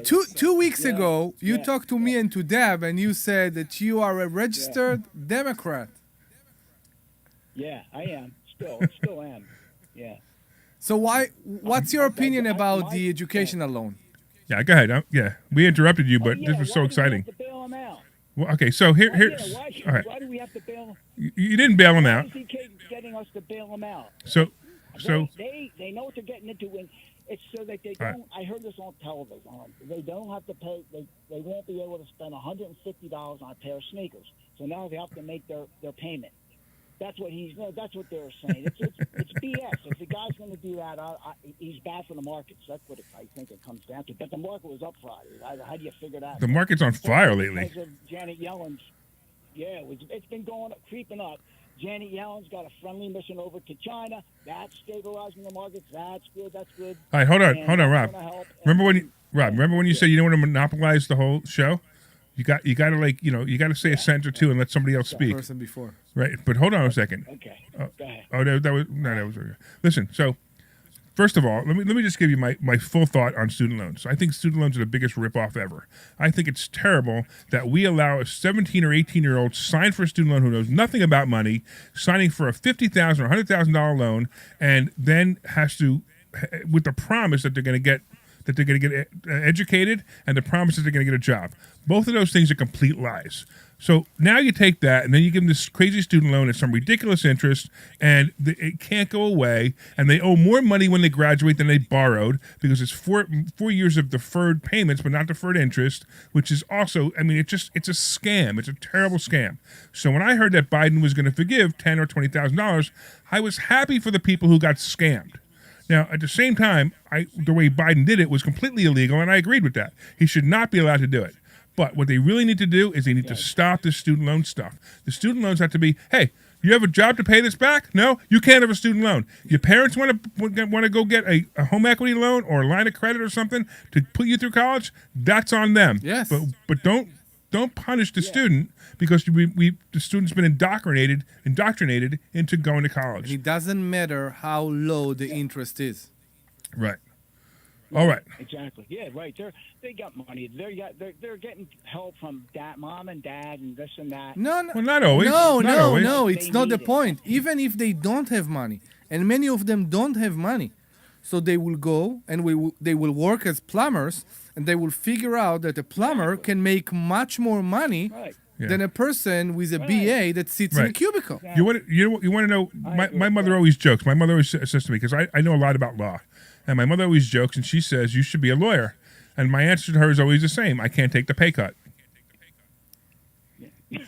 two weeks ago, you talked to me and to Deb, and you said that you are a registered Democrat. Yeah, I am. Still am. Yeah. So what's your opinion about the educational loan? Yeah, go ahead. We interrupted you, but this was so exciting. Why do we have to bail him out? Well, okay, so here's all right. Why do we have to bail him? You didn't bail him out. Why is he getting us to bail him out? So they know what they're getting into, and it's so that they don't. I heard this on television. They don't have to pay. They won't be able to spend $150 on a pair of sneakers. So now they have to make their payment. That's what That's what they're saying. It's BS. If the guy's going to do that, he's bad for the markets. That's what I think it comes down to. But the market was up Friday. How do you figure that? The market's on fire lately. Because of Janet Yellen's. Yeah, it's been creeping up. Janet Yellen's got a friendly mission over to China. That's stabilizing the markets. That's good. All right, hold on, Rob. Remember when you said you don't want to monopolize the whole show? You got to say a sentence or two and let somebody else speak. Person before. Right, but hold on a second. Okay. Go ahead. That was listen. So, first of all, let me just give you my full thought on student loans. I think student loans are the biggest ripoff ever. I think it's terrible that we allow a 17 or 18-year-old sign for a student loan who knows nothing about money, signing for a $50,000 or $100,000 loan, and then has to, with the promise that they're going to get educated and the promise that they're going to get a job. Both of those things are complete lies. So now you take that and then you give them this crazy student loan at some ridiculous interest, and it can't go away, and they owe more money when they graduate than they borrowed because it's four years of deferred payments but not deferred interest, which is also, it's a scam. It's a terrible scam. So when I heard that Biden was going to forgive $10,000 or $20,000, I was happy for the people who got scammed. Now, at the same time, the way Biden did it was completely illegal, and I agreed with that. He should not be allowed to do it. But what they really need to do is they need to stop the student loan stuff. The student loans have to be, hey, you have a job to pay this back? No, you can't have a student loan. Your parents want to go get a home equity loan or a line of credit or something to put you through college? That's on them. Yes. But don't punish the student because the student's been indoctrinated into going to college. And it doesn't matter how low the interest is. Right. All right. Exactly. Yeah. Right. They got money. They're getting help from mom and dad, and this and that. No. Well, not always. No. It's not the point. Even if they don't have money, and many of them don't have money, so they will go and they will work as plumbers, and they will figure out that a plumber can make much more money than a person with a BA that sits in a cubicle. You want to know? My mother always jokes. My mother always says to me, because I know a lot about law, and my mother always jokes, and she says, you should be a lawyer. And my answer to her is always the same. I can't take the pay cut. Yeah.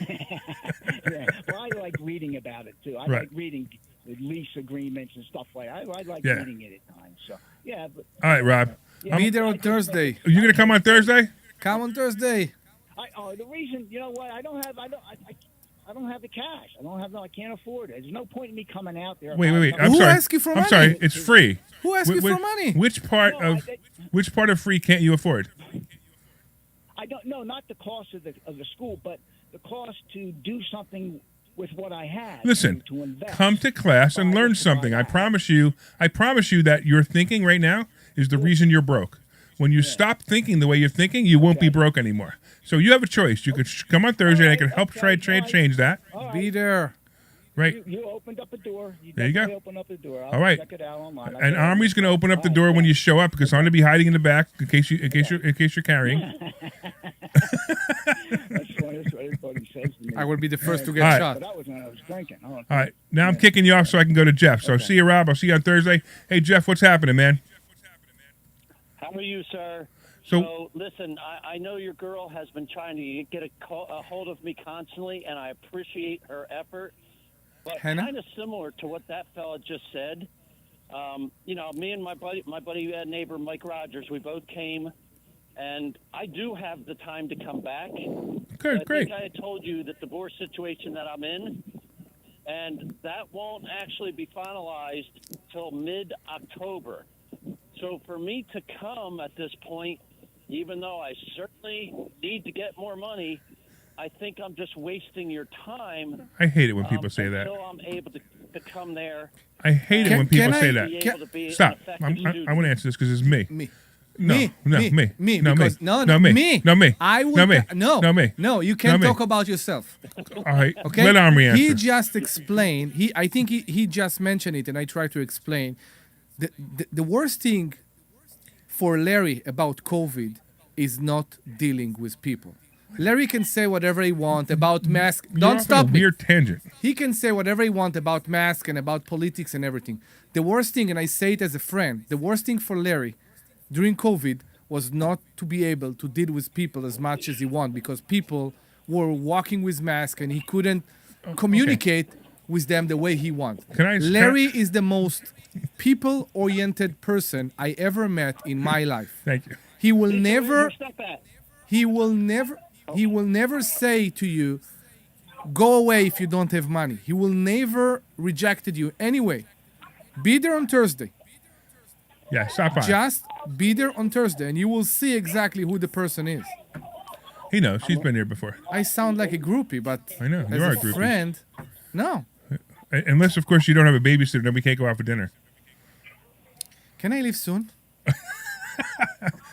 Well, I like reading about it, too. I like reading the lease agreements and stuff like that. I like reading it at times. So, yeah. But, all right, Rob. Be there on Thursday. Are you going to come on Thursday? Come on Thursday. The reason, you know what? I don't have the cash. I can't afford it. There's no point in me coming out there. Wait. I'm Who sorry. asked you for I'm money? sorry. It's free. Who asked you for money? Which part of free can't you afford? I don't know, not the cost of the school, but the cost to do something with what I have. Listen, to invest. come to class and learn something. I promise you that your thinking right now is the reason you're broke. When you stop thinking the way you're thinking, you won't be broke anymore. So you have a choice. You could come on Thursday, and I can help change that. All right. Be there. Right. You opened up a door. There you go. Opened up the door. All right. Check it out online. And Army's going to open up the door when you show up because I'm going to be hiding in the back in case you're carrying. That's what everybody says to me. I will be the first to get All right. shot. But that was when I was drinking. All right. Now I'm kicking you off so I can go to Jeff. So see you, Rob. I'll see you on Thursday. Hey, Jeff, what's happening, man? How are you, sir? So listen, I know your girl has been trying to get a hold of me constantly, and I appreciate her effort. But Hannah? kind of similar to what that fella just said. Me and my buddy neighbor Mike Rogers, we both came, and I do have the time to come back. Good, I great. think I had told you the divorce situation that I'm in, and that won't actually be finalized till mid-October. So for me to come at this point, even though I certainly need to get more money, I think I'm just wasting your time. I hate it when people say that. Until I'm able to come there. I hate it when people say Be that. able to be an Stop. effective I student. want to answer this because it's me. Me. No, me, no, me, me, me, no, because me, no, no, me, me, no, me, I would, no, me, no, no, me, no, you can't no, me. talk about yourself. All right, Okay, let Army answer. he just explained. I think he just mentioned it, and I try to explain. The worst thing for Larry about COVID is not dealing with people. Larry can say whatever he wants about masks. You're Don't off stop on a me. weird tangent. He can say whatever he wants about masks and about politics and everything. The worst thing, and I say it as a friend, the worst thing for Larry during COVID was not to be able to deal with people as much as he wanted because people were walking with masks and he couldn't communicate with them the way he wanted. Larry is the most people-oriented person I ever met in my life. Thank you. He will never say to you, go away if you don't have money. He will never rejected you. Anyway, be there on Thursday. Yeah, stop by. Just be there on Thursday and you will see exactly who the person is. He knows. He's been here before. I sound like a groupie, but I know. as You are a a groupie. friend, no. Unless, of course, you don't have a babysitter, then we can't go out for dinner. Can I leave soon?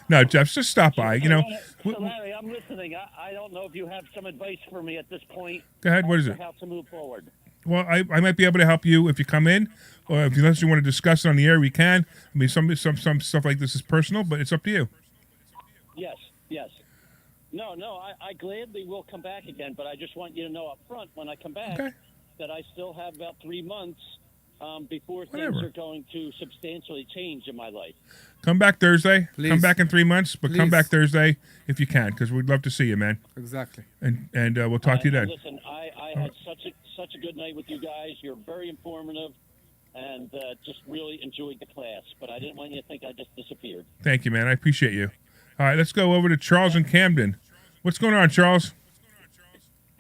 No, Jeff, just stop by. You know. So Larry, I'm listening. I don't know if you have some advice for me at this point. Go ahead. What is it? How to move forward. Well, I might be able to help you if you come in, or if unless you want to discuss it on the air, we can. I mean, some stuff like this is personal, but it's up to you. Yes. No, I gladly will come back again, but I just want you to know up front when I come back that I still have about 3 months before things are going to substantially change in my life. Come back Thursday. Please. Come back in 3 months, but come Please. back Thursday if you can, because we'd love to see you, man. Exactly. And we'll talk to you then. Listen, I had such a good night with you guys. You're very informative, and just really enjoyed the class. But I didn't want you to think I just disappeared. Thank you, man. I appreciate you. All right, let's go over to Charles in Camden. What's going on, Charles?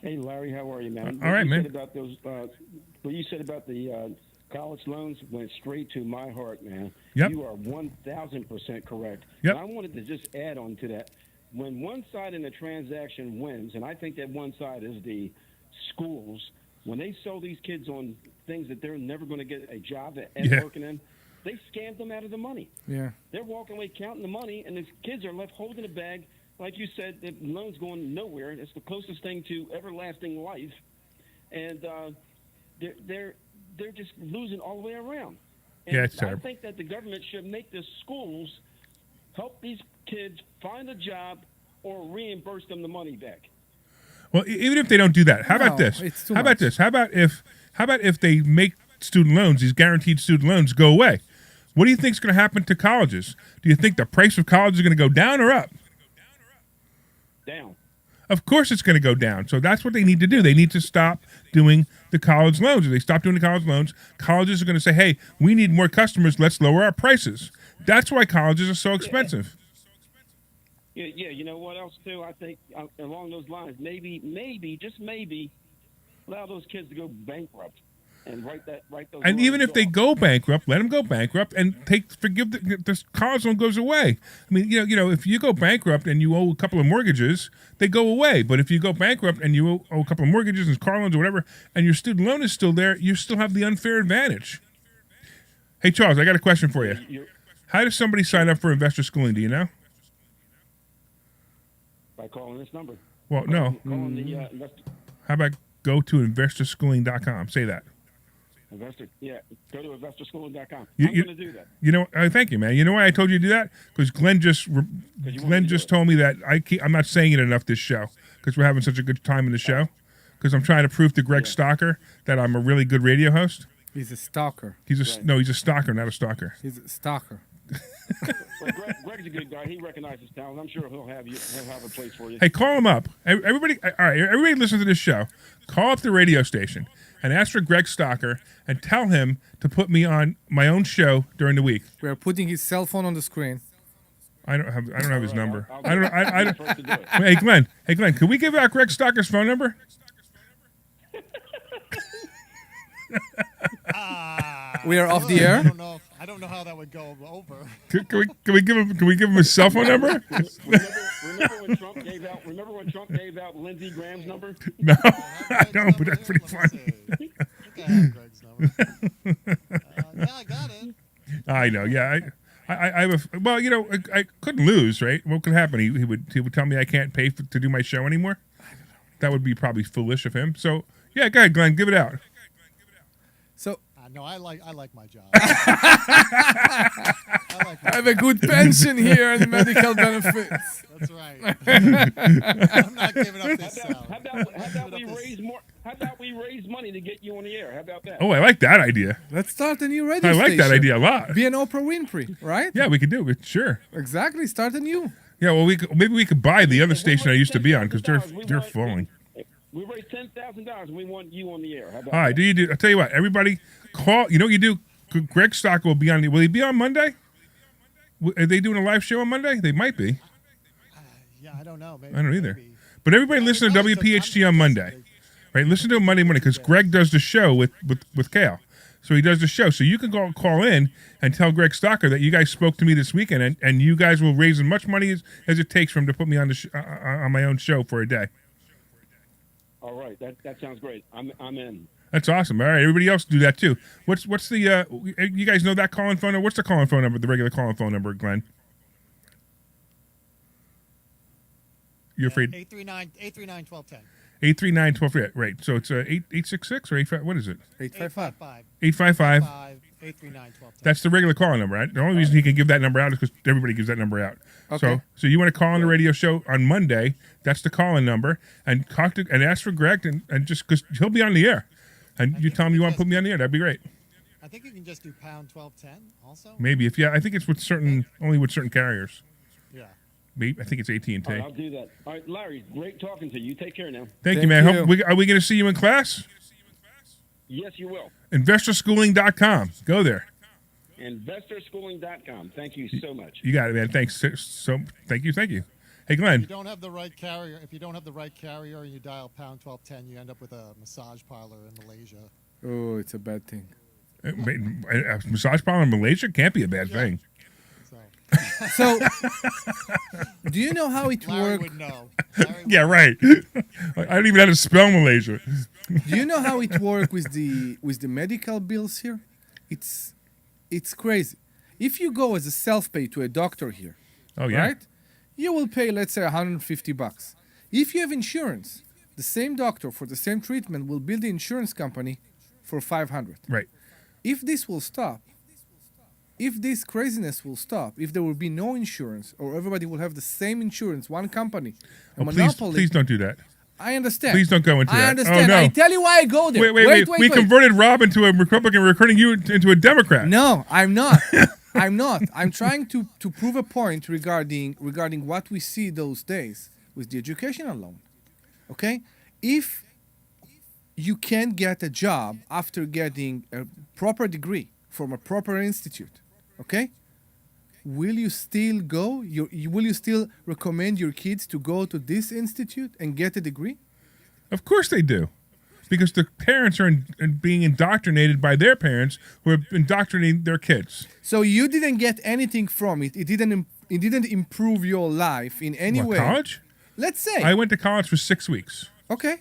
Hey, Larry, how are you, man? All right, man. What you said about the college loans went straight to my heart, man. Yep. You are 1,000% correct. Yep. And I wanted to just add on to that. When one side in the transaction wins, and I think that one side is the schools, when they sell these kids on things that they're never going to get a job at working in, they scammed them out of the money. Yeah. They're walking away counting the money, and the kids are left holding a bag. Like you said, the loan's going nowhere. It's the closest thing to everlasting life. And they're just losing all the way around. And Yeah, it's I terrible. think that the government should make the schools help these kids find a job or reimburse them the money back. Well, even if they don't do that, how about No, this? it's too How about much. this? How about if they make student loans, these guaranteed student loans, go away? What do you think is going to happen to colleges? Do you think the price of college is going to go down or up? Down. Of course it's going to go down. So that's what they need to do. They need to stop doing the college loans. If they stop doing the college loans, colleges are going to say, hey, we need more customers. Let's lower our prices. That's why colleges are so expensive. Yeah. You know what else too? I think along those lines, maybe, just maybe, allow those kids to go bankrupt and write those. And even loans if they off. go bankrupt, let them go bankrupt and forgive the college loan goes away. I mean, if you go bankrupt and you owe a couple of mortgages, they go away. But if you go bankrupt and you owe a couple of mortgages and car loans or whatever, and your student loan is still there, you still have the unfair advantage. Hey, Charles, I got a question for you. How does somebody sign up for investor schooling? Do you know? By calling this number. Well, no. Calling the investor. How about go to investorschooling.com? Say that. Go to investorschooling.com. You- I'm you- going to do that. Thank you, man. You know why I told you to do that? Because Glenn just told me that I'm not saying it enough this show because we're having such a good time in the show. Because I'm trying to prove to Greg Stalker that I'm a really good radio host. He's a stalker. He's a stalker, not a stalker. He's a stalker. Well, Greg's a good guy. He recognizes talent. I'm sure he'll have a place for you. Hey, call him up. Everybody, all right. Everybody listen to this show. Call up the radio station and ask for Greg Stalker and tell him to put me on my own show during the week. We are putting his cell phone on the screen. I don't have his number. I'll I don't. first to do it. Hey, Glenn, can we give out Greg Stalker's phone number? We are off the air. I don't know how that would go over. Can we give him his cell phone number? Remember when Trump gave out Lindsey Graham's number? No, I don't. But that's pretty funny. You can have Greg's number. Yeah, I got it. I know. Yeah, I have a. Well, I couldn't lose, right? What could happen? He would tell me I can't pay to do my show anymore. That would be probably foolish of him. So yeah, go ahead, Glenn, give it out. So No, I like my job. I have a good pension here and medical benefits. That's right. I'm not giving up this salary. How about we raise money to get you on the air? How about that? Oh, I like that idea. Let's start a new radio I station. like that idea a lot. Be an Oprah Winfrey, right? Yeah, we could do it. Sure. Exactly. Start a new. Yeah, well, maybe we could buy the other station I used to be on because they're falling. We raised $10,000 and we want you on the air. How about All right, that? I'll tell you what. Everybody, call. You know what you do? Greg Stock will be on. Will he be on Monday? Are they doing a live show on Monday? They might be. Yeah, I don't know. Maybe, I don't either. maybe. But everybody listen to WPHT on Monday, right? Listen to him Monday morning because Greg does the show with Kale. So he does the show. So you can call in and tell Greg Stalker that you guys spoke to me this weekend, and you guys will raise as much money as it takes for him to put me on on my own show for a day. All right, that sounds great. I'm in. That's awesome. All right, everybody else do that too. What's the you guys know that calling phone number? What's the calling phone number? The regular calling phone number, Glenn. You're afraid? 839-1210. 839-12. Right. So it's 866 or 85. What is it? 855. 855. 839-1210. That's the regular calling number, right? The only reason he can give that number out is because everybody gives that number out. Okay. So you want to call on the radio show on Monday? That's the call-in number, and ask for Greg, and just because he'll be on the air, and you tell him you want to put me on the air. That'd be great. I think you can just do pound 1210 also. Maybe I think it's only with certain carriers. Yeah. Maybe I think it's AT&T. All right, I'll do that. All right, Larry, great talking to you. You take care now. Thank you, man. Are we going to see you in class? Yes, you will. InvestorSchooling.com. Go there. InvestorSchooling.com. Thank you so much. You got it, man. Thanks. So thank you. Hey, Glenn. If you don't have the right carrier, and you dial pound 1210, you end up with a massage parlor in Malaysia. Oh, it's a bad thing. A massage parlor in Malaysia can't be a bad thing. So, do you know how it Larry works? would know. Yeah, right. I don't even know how to spell Malaysia. Do you know how it works with the medical bills here? It's crazy. If you go as a self-pay to a doctor here, right? You will pay, let's say, $150. If you have insurance, the same doctor for the same treatment will bill the insurance company for $500. Right. If this will stop, if this craziness will stop, if there will be no insurance, or everybody will have the same insurance, one company, a monopoly. Please don't do that. I understand. Please don't go into that. I understand. Oh, no. I tell you why I go there. Wait. We converted Rob into a Republican. We're turning you into a Democrat. No, I'm not. I'm not. I'm trying to prove a point regarding what we see those days with the educational loan. Okay? If you can't get a job after getting a proper degree from a proper institute, okay? will you still go? Will you still recommend your kids to go to this institute and get a degree? Of course they do. Because the parents are being indoctrinated by their parents who are indoctrinating their kids. So you didn't get anything from it. It didn't improve your life in any way. College? Let's say. I went to college for 6 weeks. Okay.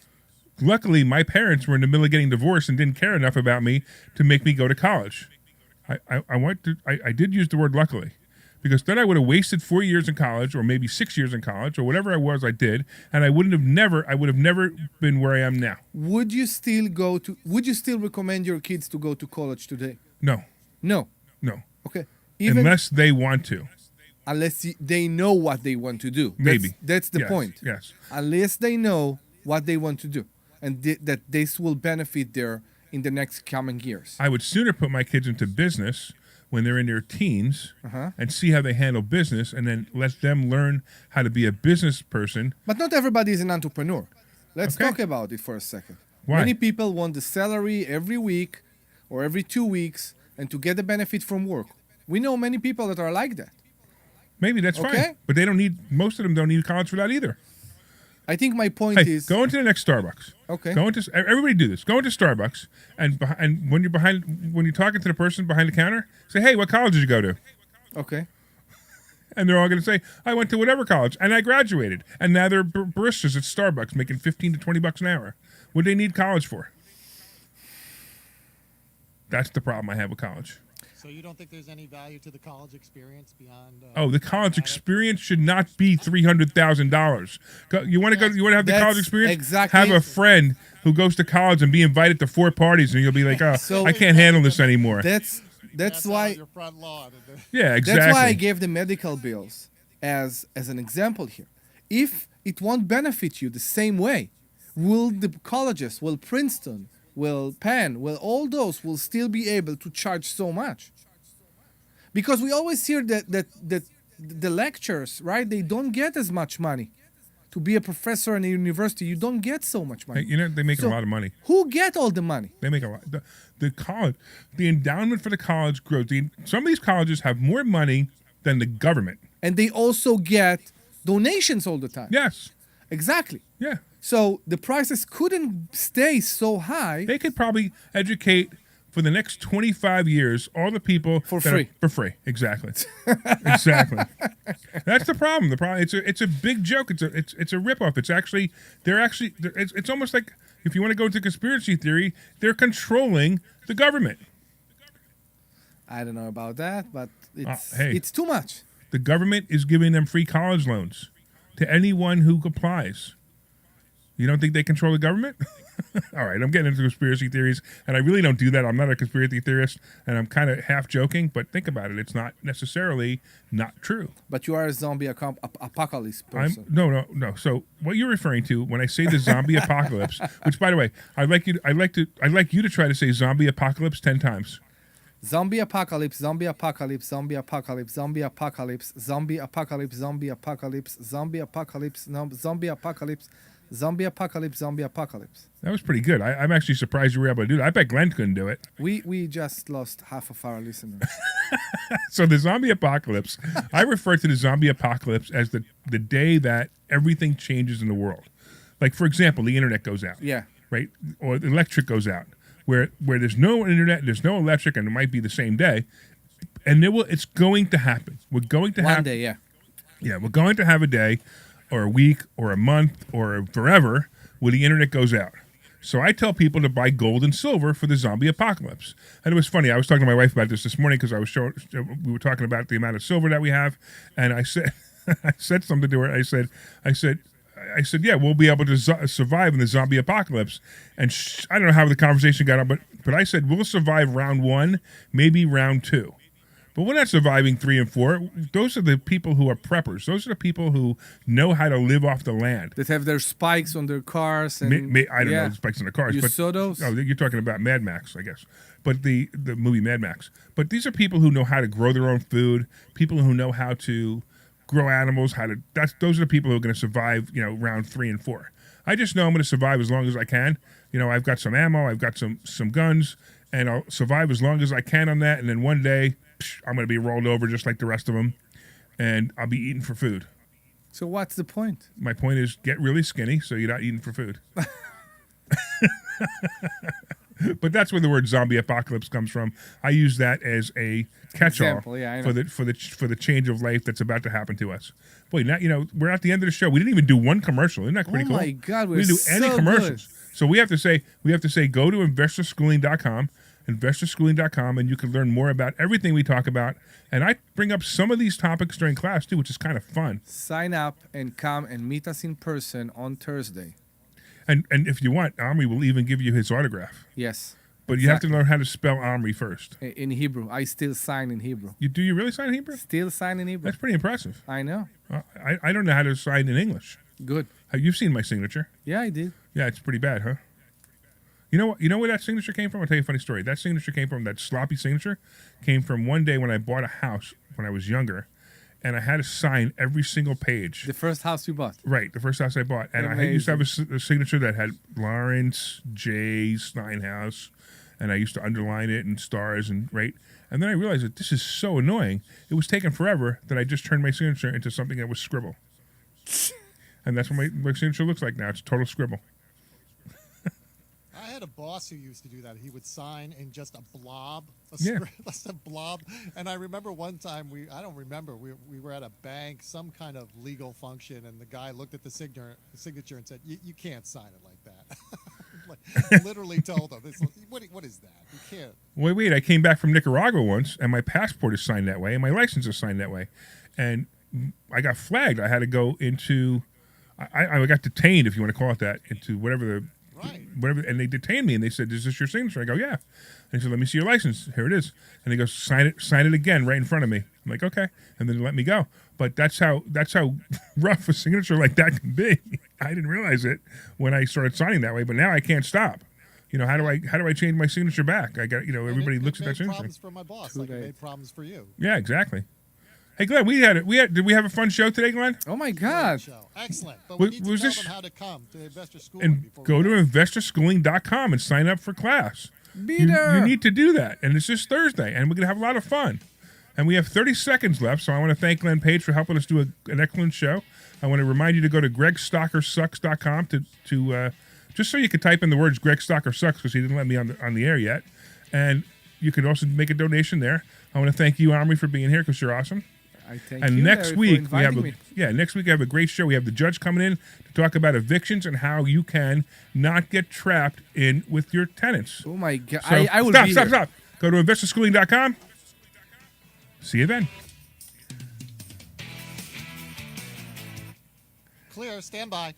Luckily, my parents were in the middle of getting divorced and didn't care enough about me to make me go to college. I did use the word luckily, because then I would have wasted 4 years in college, or maybe 6 years in college, or whatever I did, and I would have never been where I am now. Would you still recommend your kids to go to college today? No. No. Okay. Unless they want to. Unless they know what they want to do. Maybe. That's the point. Yes. Unless they know what they want to do, and that this will benefit in the next coming years. I would sooner put my kids into business when they're in their teens and see how they handle business, and then let them learn how to be a business person. But not everybody is an entrepreneur. Let's talk about it for a second. Why? Many people want the salary every week or every 2 weeks and to get the benefit from work. We know many people that are like that. Maybe that's fine. But most of them don't need college for that either. I think my point is... Go into the next Starbucks. Okay. Everybody do this. Go into Starbucks, and when you're talking to the person behind the counter, say, "Hey, what college did you go to?" Okay. And they're all going to say, "I went to whatever college, and I graduated." And now they're baristas at Starbucks making $15 to $20 an hour. What do they need college for? That's the problem I have with college. So you don't think there's any value to the college experience beyond? The college experience should not be $300,000. You want to go? You want to have the college experience? Exactly. Have a friend who goes to college and be invited to 4 parties, and you'll be like, "Oh, I can't handle this anymore." That's why. Your front lawn. Yeah, exactly. That's why I gave the medical bills as an example here. If it won't benefit you the same way, will the colleges, will Princeton, will Penn, will all those will still be able to charge so much? Because we always hear that the lecturers, right? They don't get as much money. To be a professor in a university, you don't get so much money. They make a lot of money. Who get all the money? They make a lot. The college, the endowment for the college grows. Some of these colleges have more money than the government. And they also get donations all the time. Yes. Exactly. Yeah. So the prices couldn't stay so high. They could probably educate for the next 25 years all the people for free. For free, exactly, exactly. That's the problem. The problem. It's a big joke. It's a ripoff. It's almost like, if you want to go into conspiracy theory, they're controlling the government. I don't know about that, but hey, it's too much. The government is giving them free college loans to anyone who applies. You don't think they control the government? All right, I'm getting into conspiracy theories, and I really don't do that. I'm not a conspiracy theorist, and I'm kind of half joking, but think about it. It's not necessarily not true. But you are a zombie apocalypse person. No. So what you're referring to when I say the zombie apocalypse, which, by the way, I'd like you to try to say zombie apocalypse 10 times. Zombie apocalypse, zombie apocalypse, zombie apocalypse, zombie apocalypse, zombie apocalypse, zombie apocalypse, zombie apocalypse, zombie apocalypse, zombie apocalypse, zombie apocalypse. That was pretty good. I'm actually surprised you were able to do that. I bet Glenn couldn't do it. We just lost half of our listeners. So the zombie apocalypse, I refer to the zombie apocalypse as the day that everything changes in the world. Like, for example, the internet goes out. Yeah. Right? Or the electric goes out. Where there's no internet, there's no electric, and it might be the same day. And it's going to happen. We're going to have... One day, yeah. Yeah, we're going to have a day or a week or a month or forever where the internet goes out. So I tell people to buy gold and silver for the zombie apocalypse. And it was funny. I was talking to my wife about this morning because we were talking about the amount of silver that we have, and I said I said something to her. I said, yeah, we'll be able to survive in the zombie apocalypse. And I don't know how the conversation got on, but I said we'll survive round 1, maybe round 2. But we're not surviving 3 and 4. Those are the people who are preppers. Those are the people who know how to live off the land. That have their spikes on their cars. And I don't know the spikes on the cars. You saw those? Oh, you're talking about Mad Max, I guess. But the movie Mad Max. But these are people who know how to grow their own food, people who know how to grow animals, those are the people who are going to survive, round 3 and 4. I just know I'm going to survive as long as I can. I've got some ammo, I've got some guns, and I'll survive as long as I can on that, and then one day, I'm going to be rolled over just like the rest of them, and I'll be eating for food. So what's the point? My point is get really skinny so you're not eating for food. But that's where the word zombie apocalypse comes from. I use that as a catch-all Example, yeah, I know. for the change of life that's about to happen to us. Boy, now we're at the end of the show. We didn't even do one commercial. Isn't that pretty cool? Oh my God, we we're didn't do any so commercials. good. So we have to say go to investorschooling.com, and you can learn more about everything we talk about. And I bring up some of these topics during class too, which is kind of fun. Sign up and come and meet us in person on Thursday. And if you want, Omri will even give you his autograph. Yes. But you have to learn how to spell Omri first. In Hebrew. I still sign in Hebrew. Do you really sign in Hebrew? Still sign in Hebrew. That's pretty impressive. I know. I don't know how to sign in English. Good. You've seen my signature. Yeah, I did. Yeah, it's pretty bad, huh? You know what? You know where that signature came from? I'll tell you a funny story. That signature came from, that sloppy signature came from one day when I bought a house when I was younger, and I had to sign every single page. The first house you bought. Right, the first house I bought. And I used to have a signature that had Lawrence J. Steinhaus, and I used to underline it in stars and right. And then I realized that this is so annoying. It was taking forever that I just turned my signature into something that was scribble. And that's what my signature looks like now. It's total scribble. I had a boss who used to do that. He would sign in just a blob, just a blob. And I remember one time we were at a bank, some kind of legal function, and the guy looked at the signature and said, "You can't sign it like that." Like, literally told him, "What is that? You can't." Wait! I came back from Nicaragua once, and my passport is signed that way, and my license is signed that way, and I got flagged. I had to go into, I got detained, if you want to call it that, into whatever, and they detained me, and they said, "Is this your signature?" I go, "Yeah." And he said, "Let me see your license. Here it is." And he goes, sign it again right in front of me. I'm like, "Okay," and then they let me go. But that's how rough a signature like that can be. I didn't realize it when I started signing that way, but now I can't stop. How do I change my signature back? I got everybody looks at that signature. It made problems for my boss, like it made problems for you. Yeah, exactly. Hey, Glenn, did we have a fun show today, Glenn? Oh my God! Excellent. But we need to tell them how to come to Investor Schooling. And go to investorschooling.com and sign up for class. Be there. You need to do that, and it's this Thursday, and we're gonna have a lot of fun. And we have 30 seconds left, so I want to thank Glenn Page for helping us do an excellent show. I want to remind you to go to GregStockerSucks.com to just so you could type in the words Greg Stocker Sucks, because he didn't let me on the air yet. And you can also make a donation there. I want to thank you, Omri, for being here because you're awesome. I thank and you, next Larry, week for we have inviting me. next week I have a great show. We have the judge coming in to talk about evictions and how you can not get trapped in with your tenants. Oh my God! So I will stop. Go to investorschooling.com. See you then. Clear. Stand by.